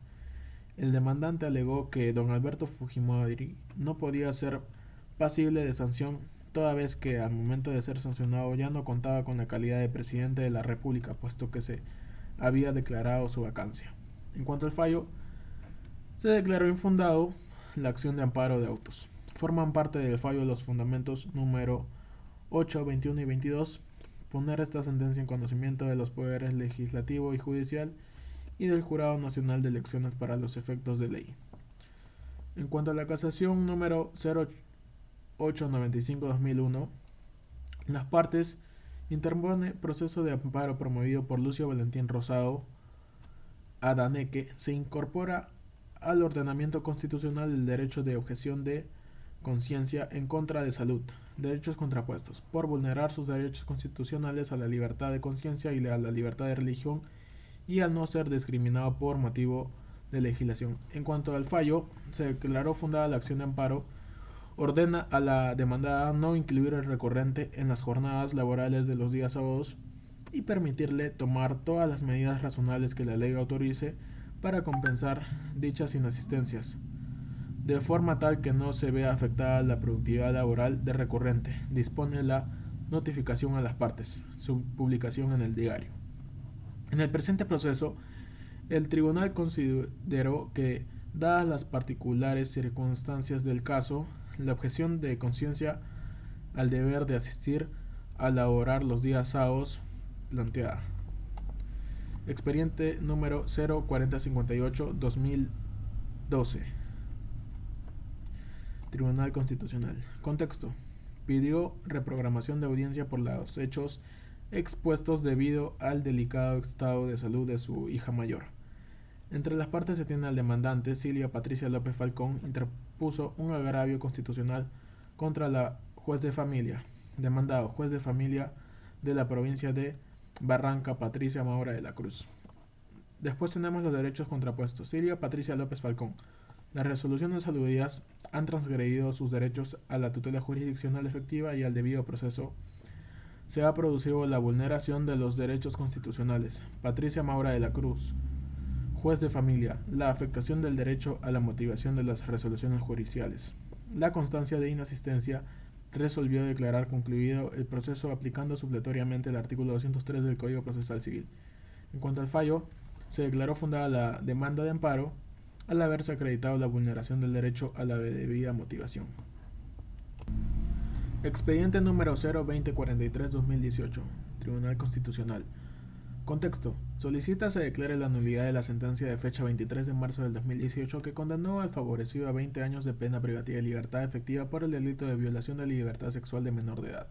El demandante alegó que don Alberto Fujimori no podía ser pasible de sanción, toda vez que al momento de ser sancionado ya no contaba con la calidad de presidente de la República, puesto que se había declarado su vacancia. En cuanto al fallo, se declaró infundado la acción de amparo de autos. Forman parte del fallo los fundamentos número 8, 21 y 22, poner esta sentencia en conocimiento de los poderes legislativo y judicial y del Jurado Nacional de Elecciones para los efectos de ley. En cuanto a la casación número 0895-2001, las partes interpone proceso de amparo promovido por Lucio Valentín Rosado Adaneque. Se incorpora al ordenamiento constitucional el derecho de objeción de conciencia en contra de salud, derechos contrapuestos, por vulnerar sus derechos constitucionales a la libertad de conciencia y a la libertad de religión y al no ser discriminado por motivo de legislación. En cuanto al fallo, se declaró fundada la acción de amparo, ordena a la demandada no incluir el recurrente en las jornadas laborales de los días sábados y permitirle tomar todas las medidas razonables que la ley autorice para compensar dichas inasistencias, de forma tal que no se vea afectada la productividad laboral del recurrente. Dispone la notificación a las partes, su publicación en el diario. En el presente proceso, el tribunal consideró que, dadas las particulares circunstancias del caso, la objeción de conciencia al deber de asistir a laborar los días sábados planteada. Expediente número 04058-2012. Tribunal Constitucional. Contexto. Pidió reprogramación de audiencia por los hechos expuestos debido al delicado estado de salud de su hija mayor. Entre las partes se tiene al demandante Silvia Patricia López Falcón, interpuso un agravio constitucional contra la juez de familia. Demandado, juez de familia de la provincia de Barranca, Patricia Maura de la Cruz. Después tenemos los derechos contrapuestos. Silvia Patricia López Falcón. Las resoluciones aludidas han transgredido sus derechos a la tutela jurisdiccional efectiva y al debido proceso. Se ha producido la vulneración de los derechos constitucionales. Patricia Maura de la Cruz, juez de familia, la afectación del derecho a la motivación de las resoluciones judiciales. La constancia de inasistencia resolvió declarar concluido el proceso aplicando supletoriamente el artículo 203 del Código Procesal Civil. En cuanto al fallo, se declaró fundada la demanda de amparo al haberse acreditado la vulneración del derecho a la debida motivación. Expediente número 02043-2018. Tribunal Constitucional. Contexto. Solicita se declare la nulidad de la sentencia de fecha 23 de marzo del 2018 que condenó al favorecido a 20 años de pena privativa de libertad efectiva por el delito de violación de la libertad sexual de menor de edad.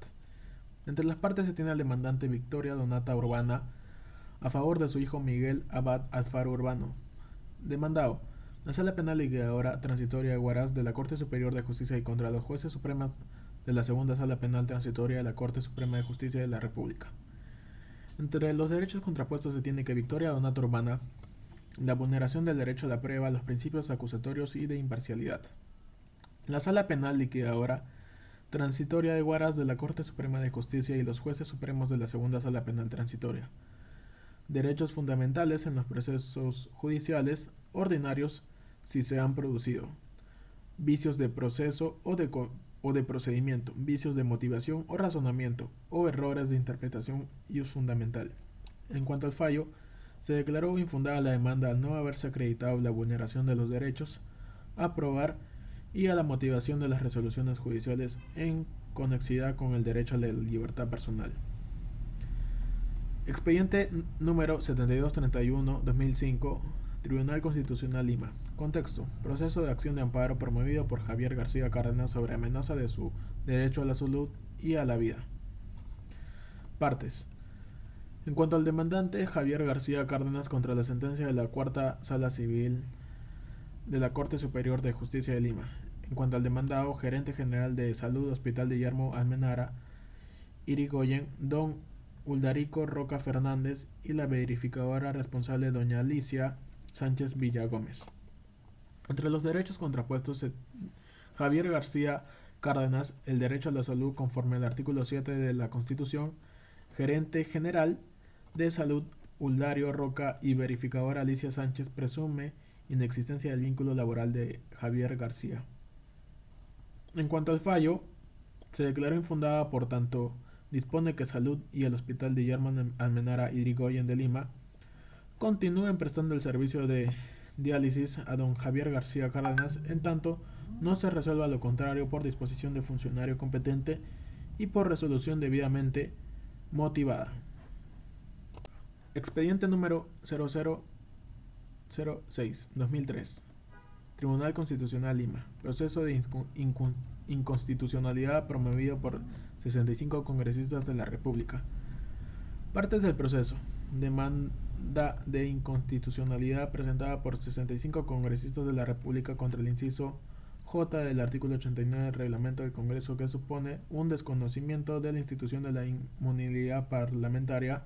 Entre las partes se tiene al demandante Victoria Donata Urbana a favor de su hijo Miguel Abad Alfaro Urbano. Demandado. La Sala Penal Liquidadora Transitoria de Huaraz de la Corte Superior de Justicia y contra los jueces supremas de la Segunda Sala Penal Transitoria de la Corte Suprema de Justicia de la República. Entre los derechos contrapuestos se tiene que Victoria Donata Urbana, la vulneración del derecho a la prueba, los principios acusatorios y de imparcialidad. La Sala Penal Liquidadora Transitoria de Huaraz de la Corte Suprema de Justicia y los jueces supremos de la Segunda Sala Penal Transitoria. Derechos fundamentales en los procesos judiciales ordinarios si se han producido vicios de proceso o de procedimiento, vicios de motivación o razonamiento, o errores de interpretación y uso fundamental. En cuanto al fallo, se declaró infundada la demanda al no haberse acreditado la vulneración de los derechos a probar y a la motivación de las resoluciones judiciales en conexidad con el derecho a la libertad personal. Expediente número 7231-2005, Tribunal Constitucional Lima. Contexto. Proceso de acción de amparo promovido por Javier García Cárdenas sobre amenaza de su derecho a la salud y a la vida. Partes. En cuanto al demandante Javier García Cárdenas contra la sentencia de la Cuarta Sala Civil de la Corte Superior de Justicia de Lima. En cuanto al demandado, gerente general de Salud Hospital de Guillermo Almenara Irigoyen, don Uldarico Roca Fernández y la verificadora responsable doña Alicia Sánchez Villagómez. Entre los derechos contrapuestos, Javier García Cárdenas, el derecho a la salud conforme al artículo 7 de la Constitución, gerente general de Salud Uldario Roca y verificadora Alicia Sánchez presume inexistencia del vínculo laboral de Javier García. En cuanto al fallo, se declaró infundada, por tanto, dispone que Salud y el Hospital de Guillermo Almenara Irigoyen de Lima continúen prestando el servicio de diálisis a don Javier García Cárdenas, en tanto no se resuelva lo contrario por disposición de funcionario competente y por resolución debidamente motivada. Expediente número 0006-2003. Tribunal Constitucional Lima. Proceso de inconstitucionalidad promovido por 65 congresistas de la República. Partes del proceso. Demanda de inconstitucionalidad presentada por 65 congresistas de la República contra el inciso J del artículo 89 del reglamento del Congreso, que supone un desconocimiento de la institución de la inmunidad parlamentaria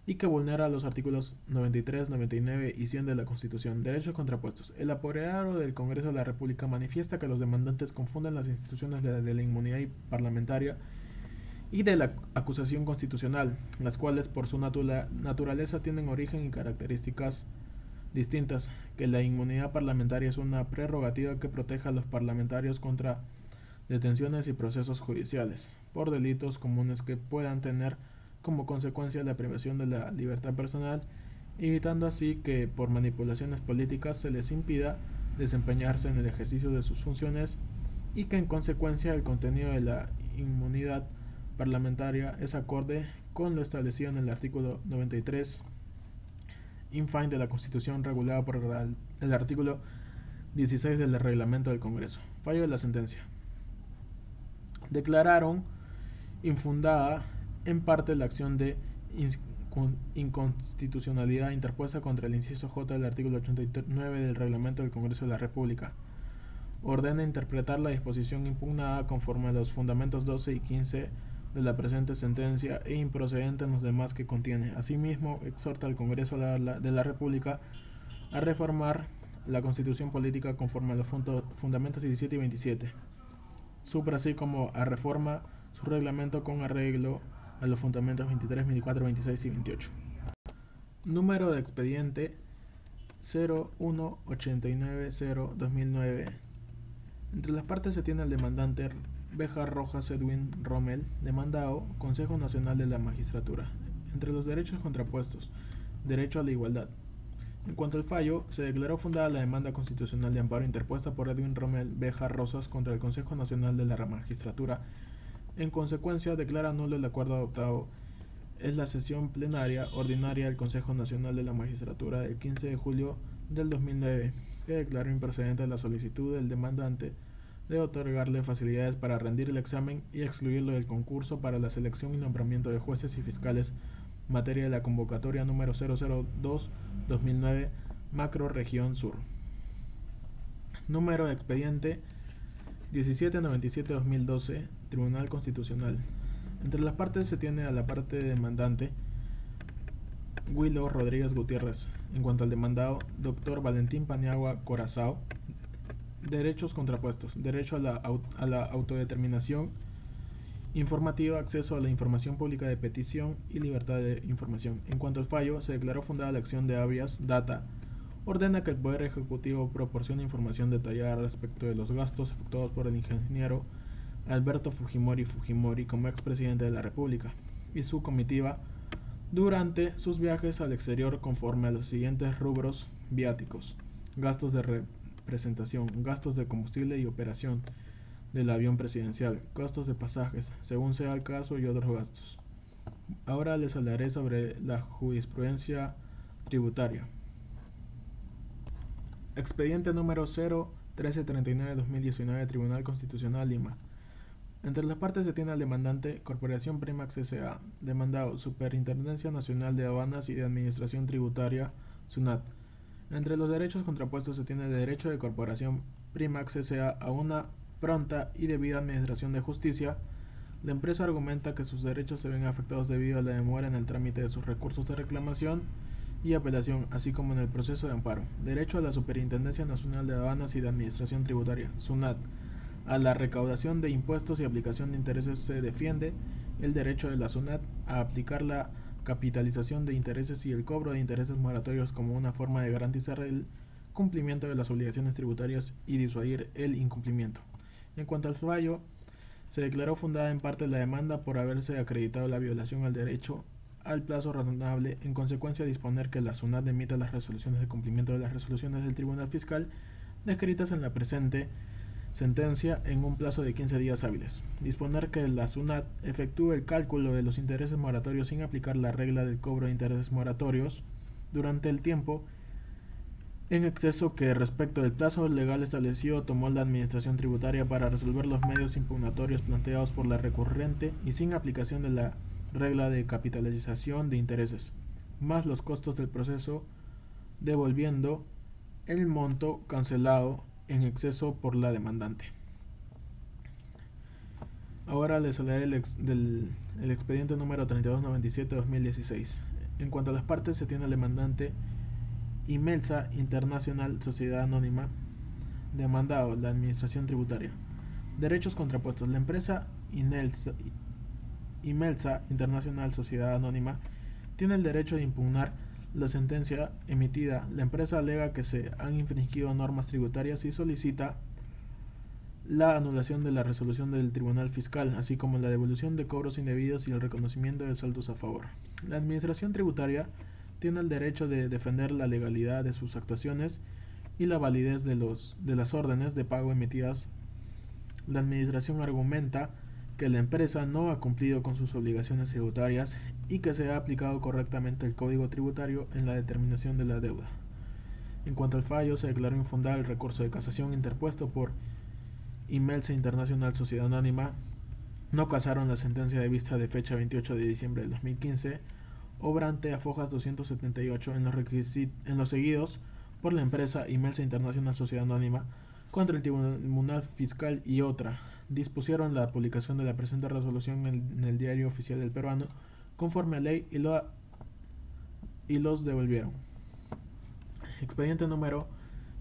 y que vulnera los artículos 93, 99 y 100 de la Constitución. Derechos contrapuestos. El apoderado del Congreso de la República manifiesta que los demandantes confunden las instituciones de la inmunidad parlamentaria y de la acusación constitucional, las cuales por su naturaleza tienen origen y características distintas, que la inmunidad parlamentaria es una prerrogativa que protege a los parlamentarios contra detenciones y procesos judiciales por delitos comunes que puedan tener como consecuencia la privación de la libertad personal, evitando así que por manipulaciones políticas se les impida desempeñarse en el ejercicio de sus funciones, y que en consecuencia el contenido de la inmunidad parlamentaria es acorde con lo establecido en el artículo 93 infine de la Constitución, regulada por el artículo 16 del reglamento del Congreso. Fallo de la sentencia. Declararon infundada en parte la acción de inconstitucionalidad interpuesta contra el inciso J del artículo 89 del reglamento del Congreso de la República. Ordena interpretar la disposición impugnada conforme a los fundamentos 12 y 15 de la presente sentencia e improcedente en los demás que contiene. Asimismo, exhorta al Congreso de la República a reformar la Constitución Política conforme a los fundamentos 17 y 27, así como a reforma su reglamento con arreglo a los fundamentos 23, 24, 26 y 28. Número de expediente 01890-2009. Entre las partes se tiene el demandante Béjar Rojas Edwin Rommel, demandado Consejo Nacional de la Magistratura. Entre los derechos contrapuestos, derecho a la igualdad. En cuanto al fallo, se declaró fundada la demanda constitucional de amparo interpuesta por Edwin Rommel Béjar Rosas contra el Consejo Nacional de la Magistratura. En consecuencia, declara nulo el acuerdo adoptado en la sesión plenaria ordinaria del Consejo Nacional de la Magistratura del 15 de julio del 2009, que declaró improcedente la solicitud del demandante de otorgarle facilidades para rendir el examen y excluirlo del concurso para la selección y nombramiento de jueces y fiscales, materia de la convocatoria número 002-2009, Macro Región Sur. Número de expediente 1797-2012, Tribunal Constitucional. Entre las partes se tiene a la parte demandante Willow Rodríguez Gutiérrez. En cuanto al demandado, Dr. Valentín Paniagua Corazao. Derechos contrapuestos. Derecho a la autodeterminación informativa, acceso a la información pública de petición y libertad de información. En cuanto al fallo, se declaró fundada la acción de habeas data. Ordena que el Poder Ejecutivo proporcione información detallada respecto de los gastos efectuados por el ingeniero Alberto Fujimori como expresidente de la República y su comitiva durante sus viajes al exterior, conforme a los siguientes rubros: viáticos, gastos de representación, gastos de combustible y operación del avión presidencial, gastos de pasajes, según sea el caso, y otros gastos. Ahora les hablaré sobre la jurisprudencia tributaria. Expediente número 01339-2019, Tribunal Constitucional Lima. Entre las partes se tiene al demandante Corporación Primax S.A., demandado Superintendencia Nacional de Aduanas y de Administración Tributaria, SUNAT. Entre los derechos contrapuestos se tiene el derecho de Corporación Primax S.A. a una pronta y debida administración de justicia. La empresa argumenta que sus derechos se ven afectados debido a la demora en el trámite de sus recursos de reclamación y apelación, así como en el proceso de amparo. Derecho a la Superintendencia Nacional de Aduanas y de Administración Tributaria, SUNAT. A la recaudación de impuestos y aplicación de intereses se defiende el derecho de la SUNAT a aplicar la capitalización de intereses y el cobro de intereses moratorios como una forma de garantizar el cumplimiento de las obligaciones tributarias y disuadir el incumplimiento. En cuanto al fallo, se declaró fundada en parte la demanda por haberse acreditado la violación al derecho al plazo razonable. En consecuencia, disponer que la SUNAT emita las resoluciones de cumplimiento de las resoluciones del Tribunal Fiscal descritas en la presente Sentencia en un plazo de 15 días hábiles. Disponer que la SUNAT efectúe el cálculo de los intereses moratorios sin aplicar la regla del cobro de intereses moratorios durante el tiempo en exceso que respecto del plazo legal establecido tomó la Administración Tributaria para resolver los medios impugnatorios planteados por la recurrente y sin aplicación de la regla de capitalización de intereses, más los costos del proceso, devolviendo el monto cancelado en exceso por la demandante. Ahora les hablaré el expediente número 3297-2016. En cuanto a las partes, se tiene al demandante Imelsa Internacional Sociedad Anónima, demandado la Administración Tributaria. Derechos contrapuestos. La empresa Imelsa Internacional Sociedad Anónima tiene el derecho de impugnar la sentencia emitida. La empresa alega que se han infringido normas tributarias y solicita la anulación de la resolución del Tribunal Fiscal, así como la devolución de cobros indebidos y el reconocimiento de saldos a favor. La Administración Tributaria tiene el derecho de defender la legalidad de sus actuaciones y la validez de las órdenes de pago emitidas. La Administración argumenta que la empresa no ha cumplido con sus obligaciones tributarias y que se ha aplicado correctamente el Código Tributario en la determinación de la deuda. En cuanto al fallo, se declaró infundado el recurso de casación interpuesto por Imelsa Internacional Sociedad Anónima. No casaron la sentencia de vista de fecha 28 de diciembre del 2015, obrante a fojas 278 en los seguidos por la empresa Imelsa Internacional Sociedad Anónima contra el Tribunal Fiscal y otra. Dispusieron la publicación de la presente resolución en el Diario Oficial del Peruano conforme a ley y los devolvieron. Expediente número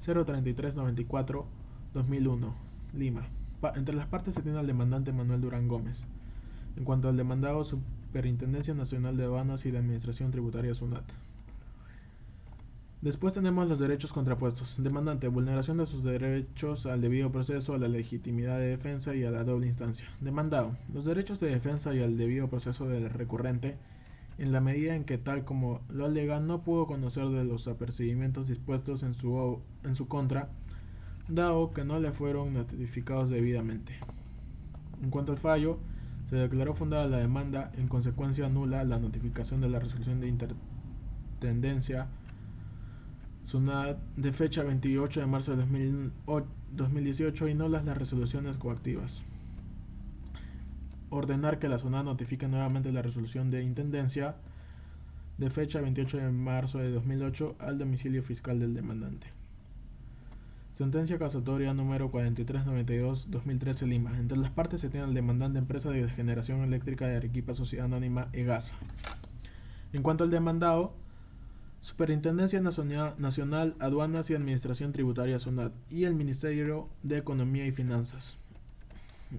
03394-2001, Lima. Entre las partes se tiene al demandante Manuel Durán Gómez. En cuanto al demandado, Superintendencia Nacional de Aduanas y de Administración Tributaria SUNAT. Después tenemos los derechos contrapuestos. Demandante, vulneración de sus derechos al debido proceso, a la legitimidad de defensa y a la doble instancia. Demandado, los derechos de defensa y al debido proceso del recurrente, en la medida en que, tal como lo alega, no pudo conocer de los apercibimientos dispuestos en su contra, dado que no le fueron notificados debidamente. En cuanto al fallo, se declaró fundada la demanda, en consecuencia nula la notificación de la resolución de intertendencia SUNAT de fecha 28 de marzo de 2018 y nulas las resoluciones coactivas. Ordenar que la SUNAT notifique nuevamente la resolución de intendencia de fecha 28 de marzo de 2008 al domicilio fiscal del demandante. Sentencia casatoria número 4392-2013 Lima. Entre las partes se tiene al demandante Empresa de Generación Eléctrica de Arequipa Sociedad Anónima EGASA. En cuanto al demandado, Superintendencia Nacional, Aduanas y Administración Tributaria SUNAT y el Ministerio de Economía y Finanzas.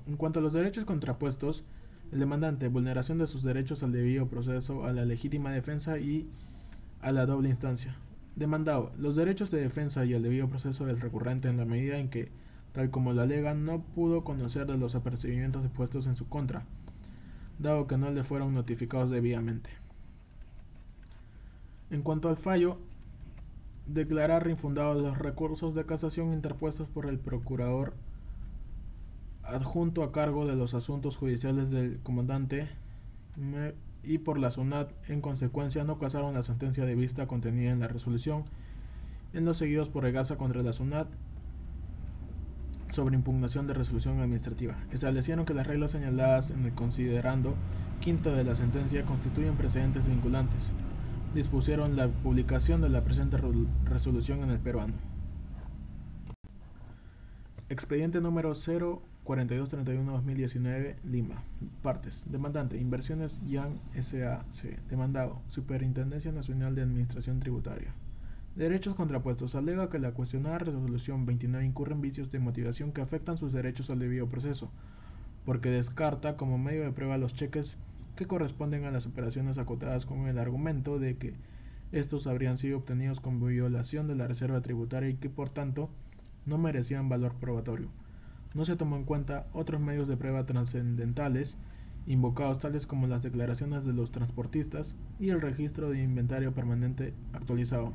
En cuanto a los derechos contrapuestos, el demandante, vulneración de sus derechos al debido proceso, a la legítima defensa y a la doble instancia. Demandado, los derechos de defensa y al debido proceso del recurrente en la medida en que, tal como lo alega, no pudo conocer de los apercibimientos expuestos en su contra, dado que no le fueron notificados debidamente. En cuanto al fallo, declarar infundados los recursos de casación interpuestos por el procurador adjunto a cargo de los asuntos judiciales del comandante y por la SUNAT. En consecuencia, no casaron la sentencia de vista contenida en la resolución en los seguidos por EGASA contra la SUNAT sobre impugnación de resolución administrativa. Establecieron que las reglas señaladas en el considerando quinto de la sentencia constituyen precedentes vinculantes. Dispusieron la publicación de la presente resolución en el peruano. Expediente número 04231-2019 Lima. Partes. Demandante, Inversiones Yang S.A.C. Demandado, Superintendencia Nacional de Administración Tributaria. Derechos contrapuestos. Alega que la cuestionada resolución 29 incurre en vicios de motivación que afectan sus derechos al debido proceso, porque descarta como medio de prueba los cheques que corresponden a las operaciones acotadas con el argumento de que estos habrían sido obtenidos con violación de la reserva tributaria y que por tanto no merecían valor probatorio. No se tomó en cuenta otros medios de prueba trascendentales invocados, tales como las declaraciones de los transportistas y el registro de inventario permanente actualizado.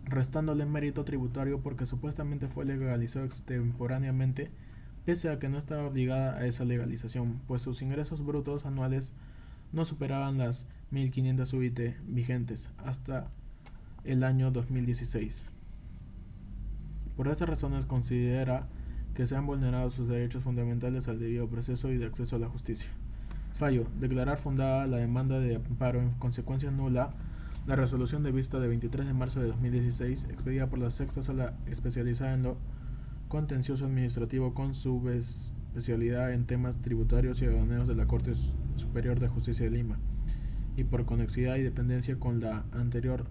restándole mérito tributario porque supuestamente fue legalizado extemporáneamente, pese a que no estaba obligada a esa legalización, pues sus ingresos brutos anuales no superaban las 1.500 UIT vigentes hasta el año 2016. Por estas razones considera que se han vulnerado sus derechos fundamentales al debido proceso y de acceso a la justicia. Fallo: declarar fundada la demanda de amparo, en consecuencia nula la resolución de vista de 23 de marzo de 2016, expedida por la Sexta Sala especializada en lo contencioso administrativo con subespecialidad en temas tributarios y aduaneros de la Corte Superior de Justicia de Lima, y por conexidad y dependencia con la anterior,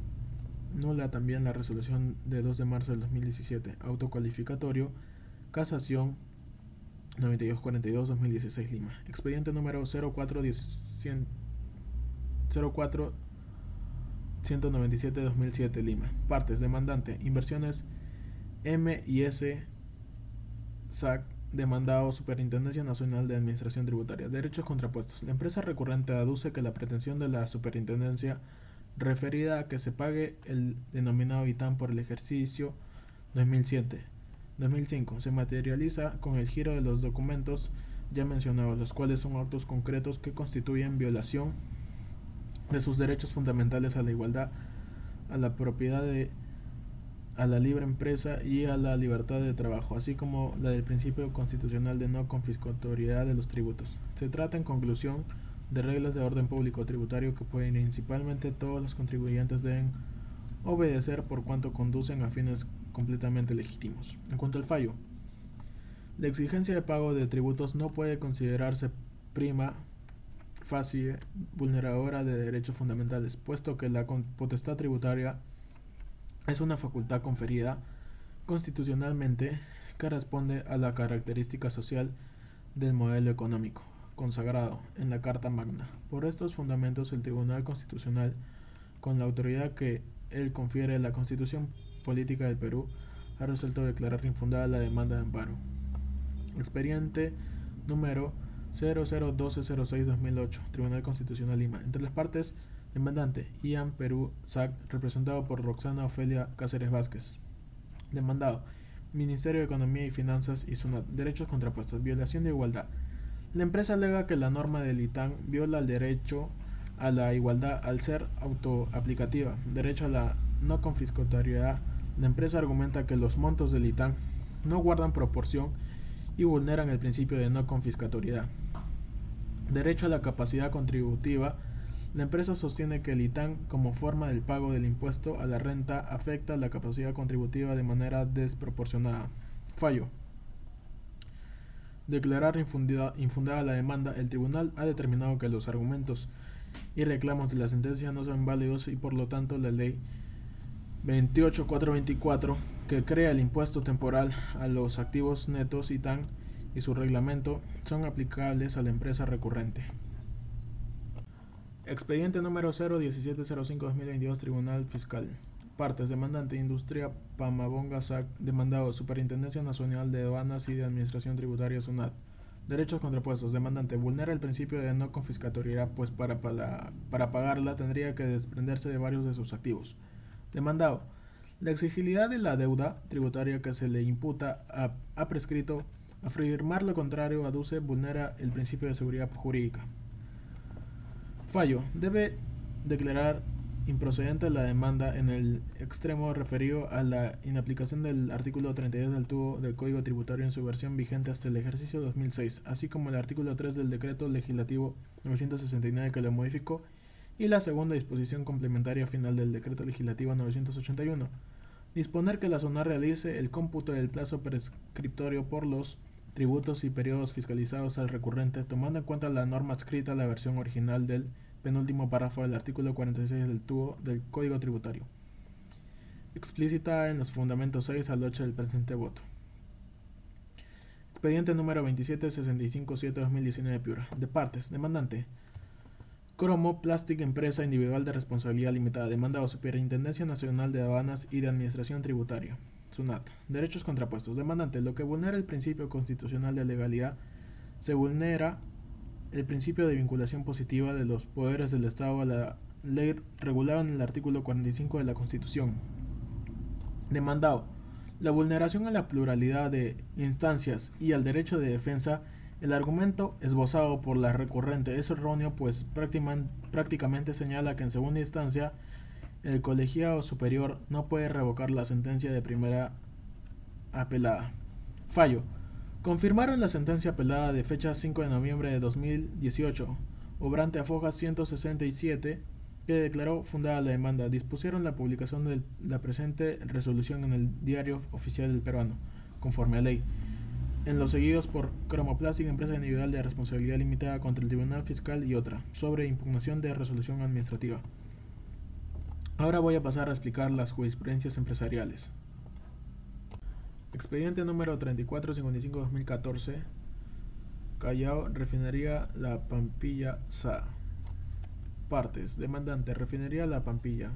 nula también la resolución de 2 de marzo del 2017, autocalificatorio, casación 9242-2016 Lima. Expediente número 04-197-2007 Lima. Partes: demandante, Inversiones M y S SAC, demandado Superintendencia Nacional de Administración Tributaria. Derechos contrapuestos. La empresa recurrente aduce que la pretensión de la superintendencia referida a que se pague el denominado ITAM por el ejercicio 2007-2005 se materializa con el giro de los documentos ya mencionados, los cuales son actos concretos que constituyen violación de sus derechos fundamentales a la igualdad, a la propiedad, a la libre empresa y a la libertad de trabajo, así como la del principio constitucional de no confiscatoriedad de los tributos. Se trata, en conclusión, de reglas de orden público tributario que principalmente todos los contribuyentes deben obedecer por cuanto conducen a fines completamente legítimos. En cuanto al fallo, la exigencia de pago de tributos no puede considerarse prima facie vulneradora de derechos fundamentales, puesto que la potestad tributaria es una facultad conferida constitucionalmente que responde a la característica social del modelo económico consagrado en la Carta Magna. Por estos fundamentos, el Tribunal Constitucional, con la autoridad que él confiere a la Constitución Política del Perú, ha resuelto declarar infundada la demanda de amparo. Expediente número 001206-2008, Tribunal Constitucional Lima. Entre las partes: demandante, IAM Perú SAC, representado por Roxana Ofelia Cáceres Vázquez. Demandado, Ministerio de Economía y Finanzas y SUNAT. Derechos contrapuestos. Violación de igualdad. La empresa alega que la norma del ITAM viola el derecho a la igualdad al ser autoaplicativa. Derecho a la no confiscatoriedad. La empresa argumenta que los montos del ITAM no guardan proporción y vulneran el principio de no confiscatoriedad. Derecho a la capacidad contributiva. La empresa sostiene que el ITAM, como forma del pago del impuesto a la renta, afecta la capacidad contributiva de manera desproporcionada. Fallo: declarar infundada la demanda. El tribunal ha determinado que los argumentos y reclamos de la sentencia no son válidos y por lo tanto la ley 28424, que crea el impuesto temporal a los activos netos ITAM, y su reglamento son aplicables a la empresa recurrente. Expediente número 01705-2022, Tribunal Fiscal. Partes: demandante, Industria Pamabonga SAC, demandado Superintendencia Nacional de Aduanas y de Administración Tributaria SUNAT. Derechos contrapuestos. Demandante, vulnera el principio de no confiscatoriedad, pues para pagarla tendría que desprenderse de varios de sus activos. Demandado, la exigibilidad de la deuda tributaria que se le imputa ha prescrito. Afirmar lo contrario aduce vulnera el principio de seguridad jurídica. Fallo: debe declarar improcedente la demanda en el extremo referido a la inaplicación del artículo 32 del TUO del Código Tributario en su versión vigente hasta el ejercicio 2006, así como el artículo 3 del Decreto Legislativo 969 que lo modificó, y la segunda disposición complementaria final del Decreto Legislativo 981. Disponer que la SUNAT realice el cómputo del plazo prescriptorio por los tributos y periodos fiscalizados al recurrente, tomando en cuenta la norma adscrita a la versión original del penúltimo párrafo del artículo 46 del TUO del Código Tributario, explícita en los fundamentos 6 al 8 del presente voto. Expediente número 27657-2019 Piura. De partes: demandante, Cromo Plastic, empresa individual de responsabilidad limitada, demandado Superintendencia Nacional de Aduanas y de Administración Tributaria, SUNAT. Derechos contrapuestos. Demandante, lo que vulnera el principio constitucional de legalidad, se vulnera el principio de vinculación positiva de los poderes del Estado a la ley regulada en el artículo 45 de la Constitución. Demandado. La vulneración a la pluralidad de instancias y al derecho de defensa. El argumento esbozado por la recurrente es erróneo, pues prácticamente señala que en segunda instancia el colegiado superior no puede revocar la sentencia de primera apelada. Fallo. Confirmaron la sentencia apelada de fecha 5 de noviembre de 2018, obrante a foja 167, que declaró fundada la demanda. Dispusieron la publicación de la presente resolución en el Diario Oficial del Peruano, conforme a ley, en los seguidos por Cromoplastic, empresa individual de responsabilidad limitada, contra el Tribunal Fiscal y otra, sobre impugnación de resolución administrativa. Ahora voy a pasar a explicar las jurisprudencias empresariales. Expediente número 3455-2014, Callao, Refinería La Pampilla SA. Partes. Demandante, Refinería La Pampilla,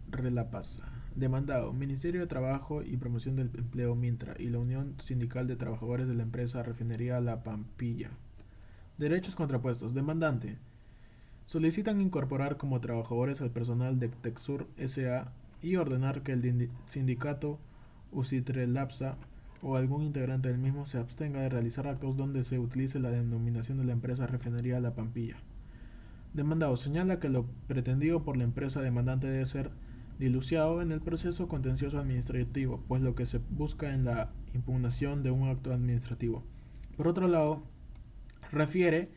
Relapasa. Demandado, Ministerio de Trabajo y Promoción del Empleo Mintra y la Unión Sindical de Trabajadores de la empresa Refinería La Pampilla. Derechos contrapuestos. Demandante, solicitan incorporar como trabajadores al personal de Texur SA y ordenar que el sindicato Usitrelapsa o algún integrante del mismo se abstenga de realizar actos donde se utilice la denominación de la empresa Refinería La Pampilla. Demandado, señala que lo pretendido por la empresa demandante debe ser diluciado en el proceso contencioso administrativo, pues lo que se busca en la impugnación de un acto administrativo. Por otro lado, refiere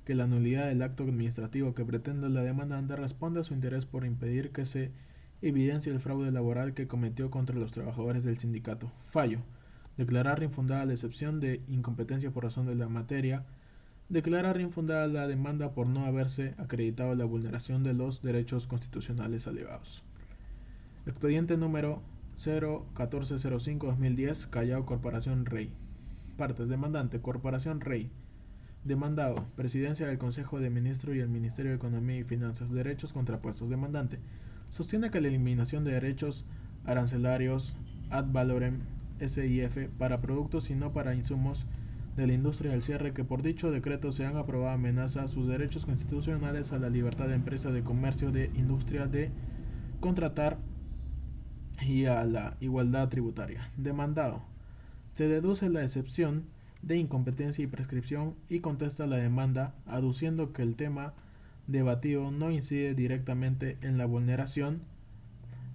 que la nulidad del acto administrativo que pretende la demandante responde a su interés por impedir que se evidencie el fraude laboral que cometió contra los trabajadores del sindicato. Fallo. Declarar infundada la excepción de incompetencia por razón de la materia. Declarar infundada la demanda por no haberse acreditado la vulneración de los derechos constitucionales alegados. Expediente número 01405-2010, Callao Corporación Rey. Partes. Demandante, Corporación Rey. Demandado, Presidencia del Consejo de Ministros y el Ministerio de Economía y Finanzas. Derechos contrapuestos. Demandante, sostiene que la eliminación de derechos arancelarios ad valorem SIF para productos y no para insumos de la industria del cierre que por dicho decreto se han aprobado amenaza sus derechos constitucionales a la libertad de empresa, de comercio, de industria, de contratar y a la igualdad tributaria. Demandado, se deduce la excepción de incompetencia y prescripción y contesta la demanda aduciendo que el tema debatido no incide directamente en la vulneración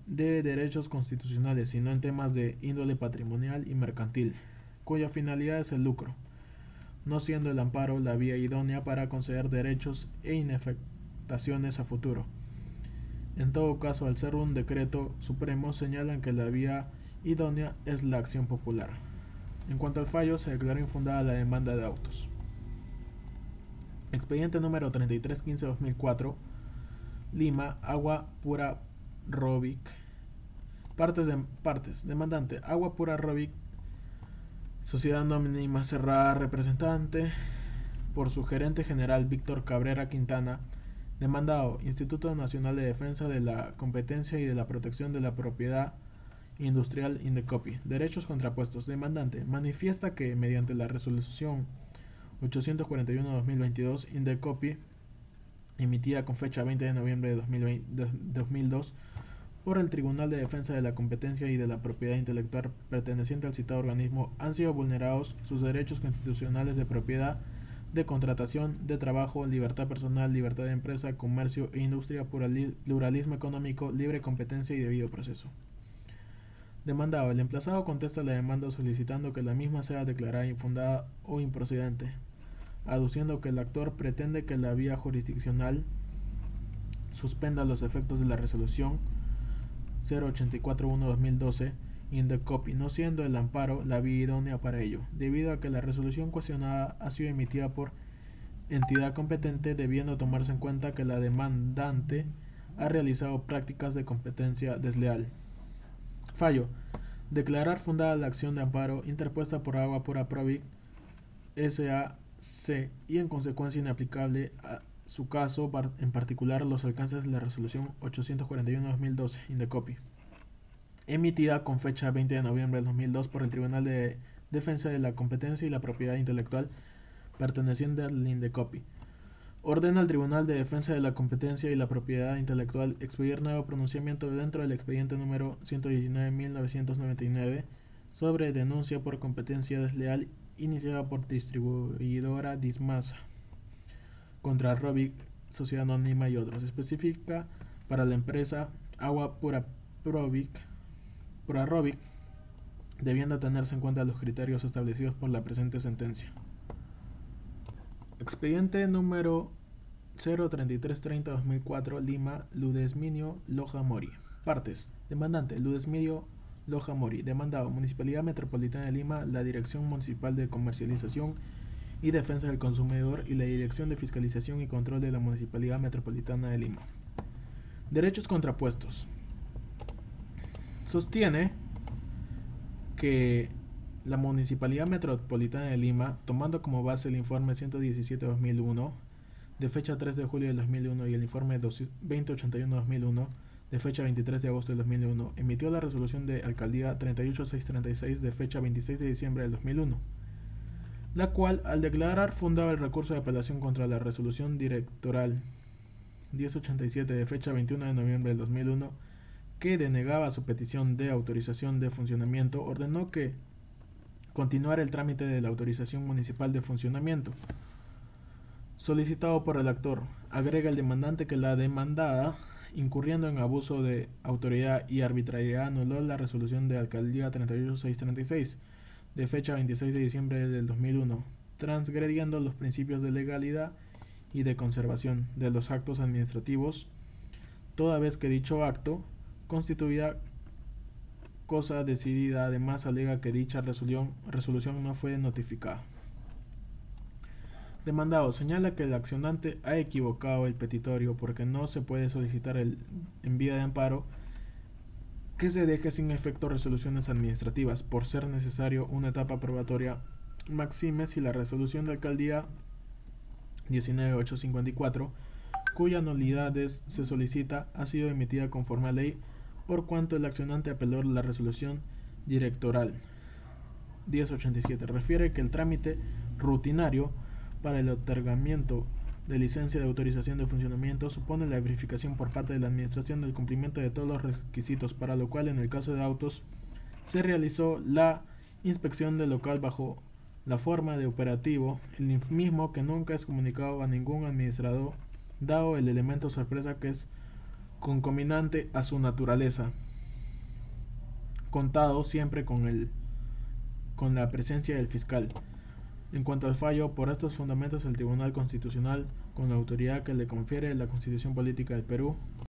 de derechos constitucionales, sino en temas de índole patrimonial y mercantil, cuya finalidad es el lucro, no siendo el amparo la vía idónea para conceder derechos e inafectaciones a futuro. En todo caso, al ser un decreto supremo, señalan que la vía idónea es la acción popular. En cuanto al fallo, se declaró infundada la demanda de autos. Expediente número 3315-2004, Lima, Agua Pura Robic. Partes. Demandante, Agua Pura Robic, Sociedad Anónima Cerrada, representante por su gerente general Víctor Cabrera Quintana. Demandado, Instituto Nacional de Defensa de la Competencia y de la Protección de la Propiedad Industrial Indecopi. Derechos contrapuestos. Demandante, manifiesta que mediante la resolución 841-2022 Indecopi, emitida con fecha 20 de noviembre de 2002 por el Tribunal de Defensa de la Competencia y de la Propiedad Intelectual perteneciente al citado organismo, han sido vulnerados sus derechos constitucionales de propiedad, de contratación, de trabajo, libertad personal, libertad de empresa, comercio e industria, pluralismo económico, libre competencia y debido proceso. Demandado, el emplazado contesta la demanda solicitando que la misma sea declarada infundada o improcedente, aduciendo que el actor pretende que la vía jurisdiccional suspenda los efectos de la resolución 084-1-2012 Indecopi, no siendo el amparo la vía idónea para ello, debido a que la resolución cuestionada ha sido emitida por entidad competente, debiendo tomarse en cuenta que la demandante ha realizado prácticas de competencia desleal. Fallo. Declarar fundada la acción de amparo interpuesta por Agua Pura Provic SAC y en consecuencia inaplicable a su caso, en particular los alcances de la resolución 841-2012 Indecopi, emitida con fecha 20 de noviembre de 2002 por el Tribunal de Defensa de la Competencia y la Propiedad Intelectual perteneciente al Indecopi. Ordena al Tribunal de Defensa de la Competencia y la Propiedad Intelectual expedir nuevo pronunciamiento dentro del expediente número 119.999 sobre denuncia por competencia desleal iniciada por distribuidora Dismasa contra Robic, Sociedad Anónima y otros. Específica para la empresa Agua Pura Robic, debiendo tenerse en cuenta los criterios establecidos por la presente sentencia. Expediente número 03330-2004, Lima, Ludesminio Loja Mori. Partes. Demandante, Ludesminio Loja Mori. Demandado, Municipalidad Metropolitana de Lima, la Dirección Municipal de Comercialización y Defensa del Consumidor y la Dirección de Fiscalización y Control de la Municipalidad Metropolitana de Lima. Derechos contrapuestos. Sostiene que la Municipalidad Metropolitana de Lima, tomando como base el informe 117-2001, de fecha 3 de julio del 2001 y el informe 2081-2001, de fecha 23 de agosto del 2001, emitió la resolución de Alcaldía 38636 de fecha 26 de diciembre del 2001, la cual, al declarar fundado el recurso de apelación contra la resolución directoral 1087 de fecha 21 de noviembre del 2001, que denegaba su petición de autorización de funcionamiento, ordenó que continuara el trámite de la autorización municipal de funcionamiento solicitado por el actor. Agrega el demandante que la demandada, incurriendo en abuso de autoridad y arbitrariedad, anuló la resolución de Alcaldía 38636 de fecha 26 de diciembre del 2001, transgrediendo los principios de legalidad y de conservación de los actos administrativos, toda vez que dicho acto constituía cosa decidida. Además, alega que dicha resolución no fue notificada. Demandado señala que el accionante ha equivocado el petitorio porque no se puede solicitar en vía de amparo que se deje sin efecto resoluciones administrativas por ser necesario una etapa probatoria, máxime si la resolución de alcaldía 19854, cuya nulidad se solicita, ha sido emitida conforme a ley, por cuanto el accionante apeló la resolución directoral 1087. Refiere que el trámite rutinario para el otorgamiento de licencia de autorización de funcionamiento supone la verificación por parte de la administración del cumplimiento de todos los requisitos, para lo cual en el caso de autos se realizó la inspección del local bajo la forma de operativo, el mismo que nunca es comunicado a ningún administrador, dado el elemento sorpresa que es concominante a su naturaleza, contado siempre con la presencia del fiscal. En cuanto al fallo, por estos fundamentos el Tribunal Constitucional, con la autoridad que le confiere la Constitución Política del Perú,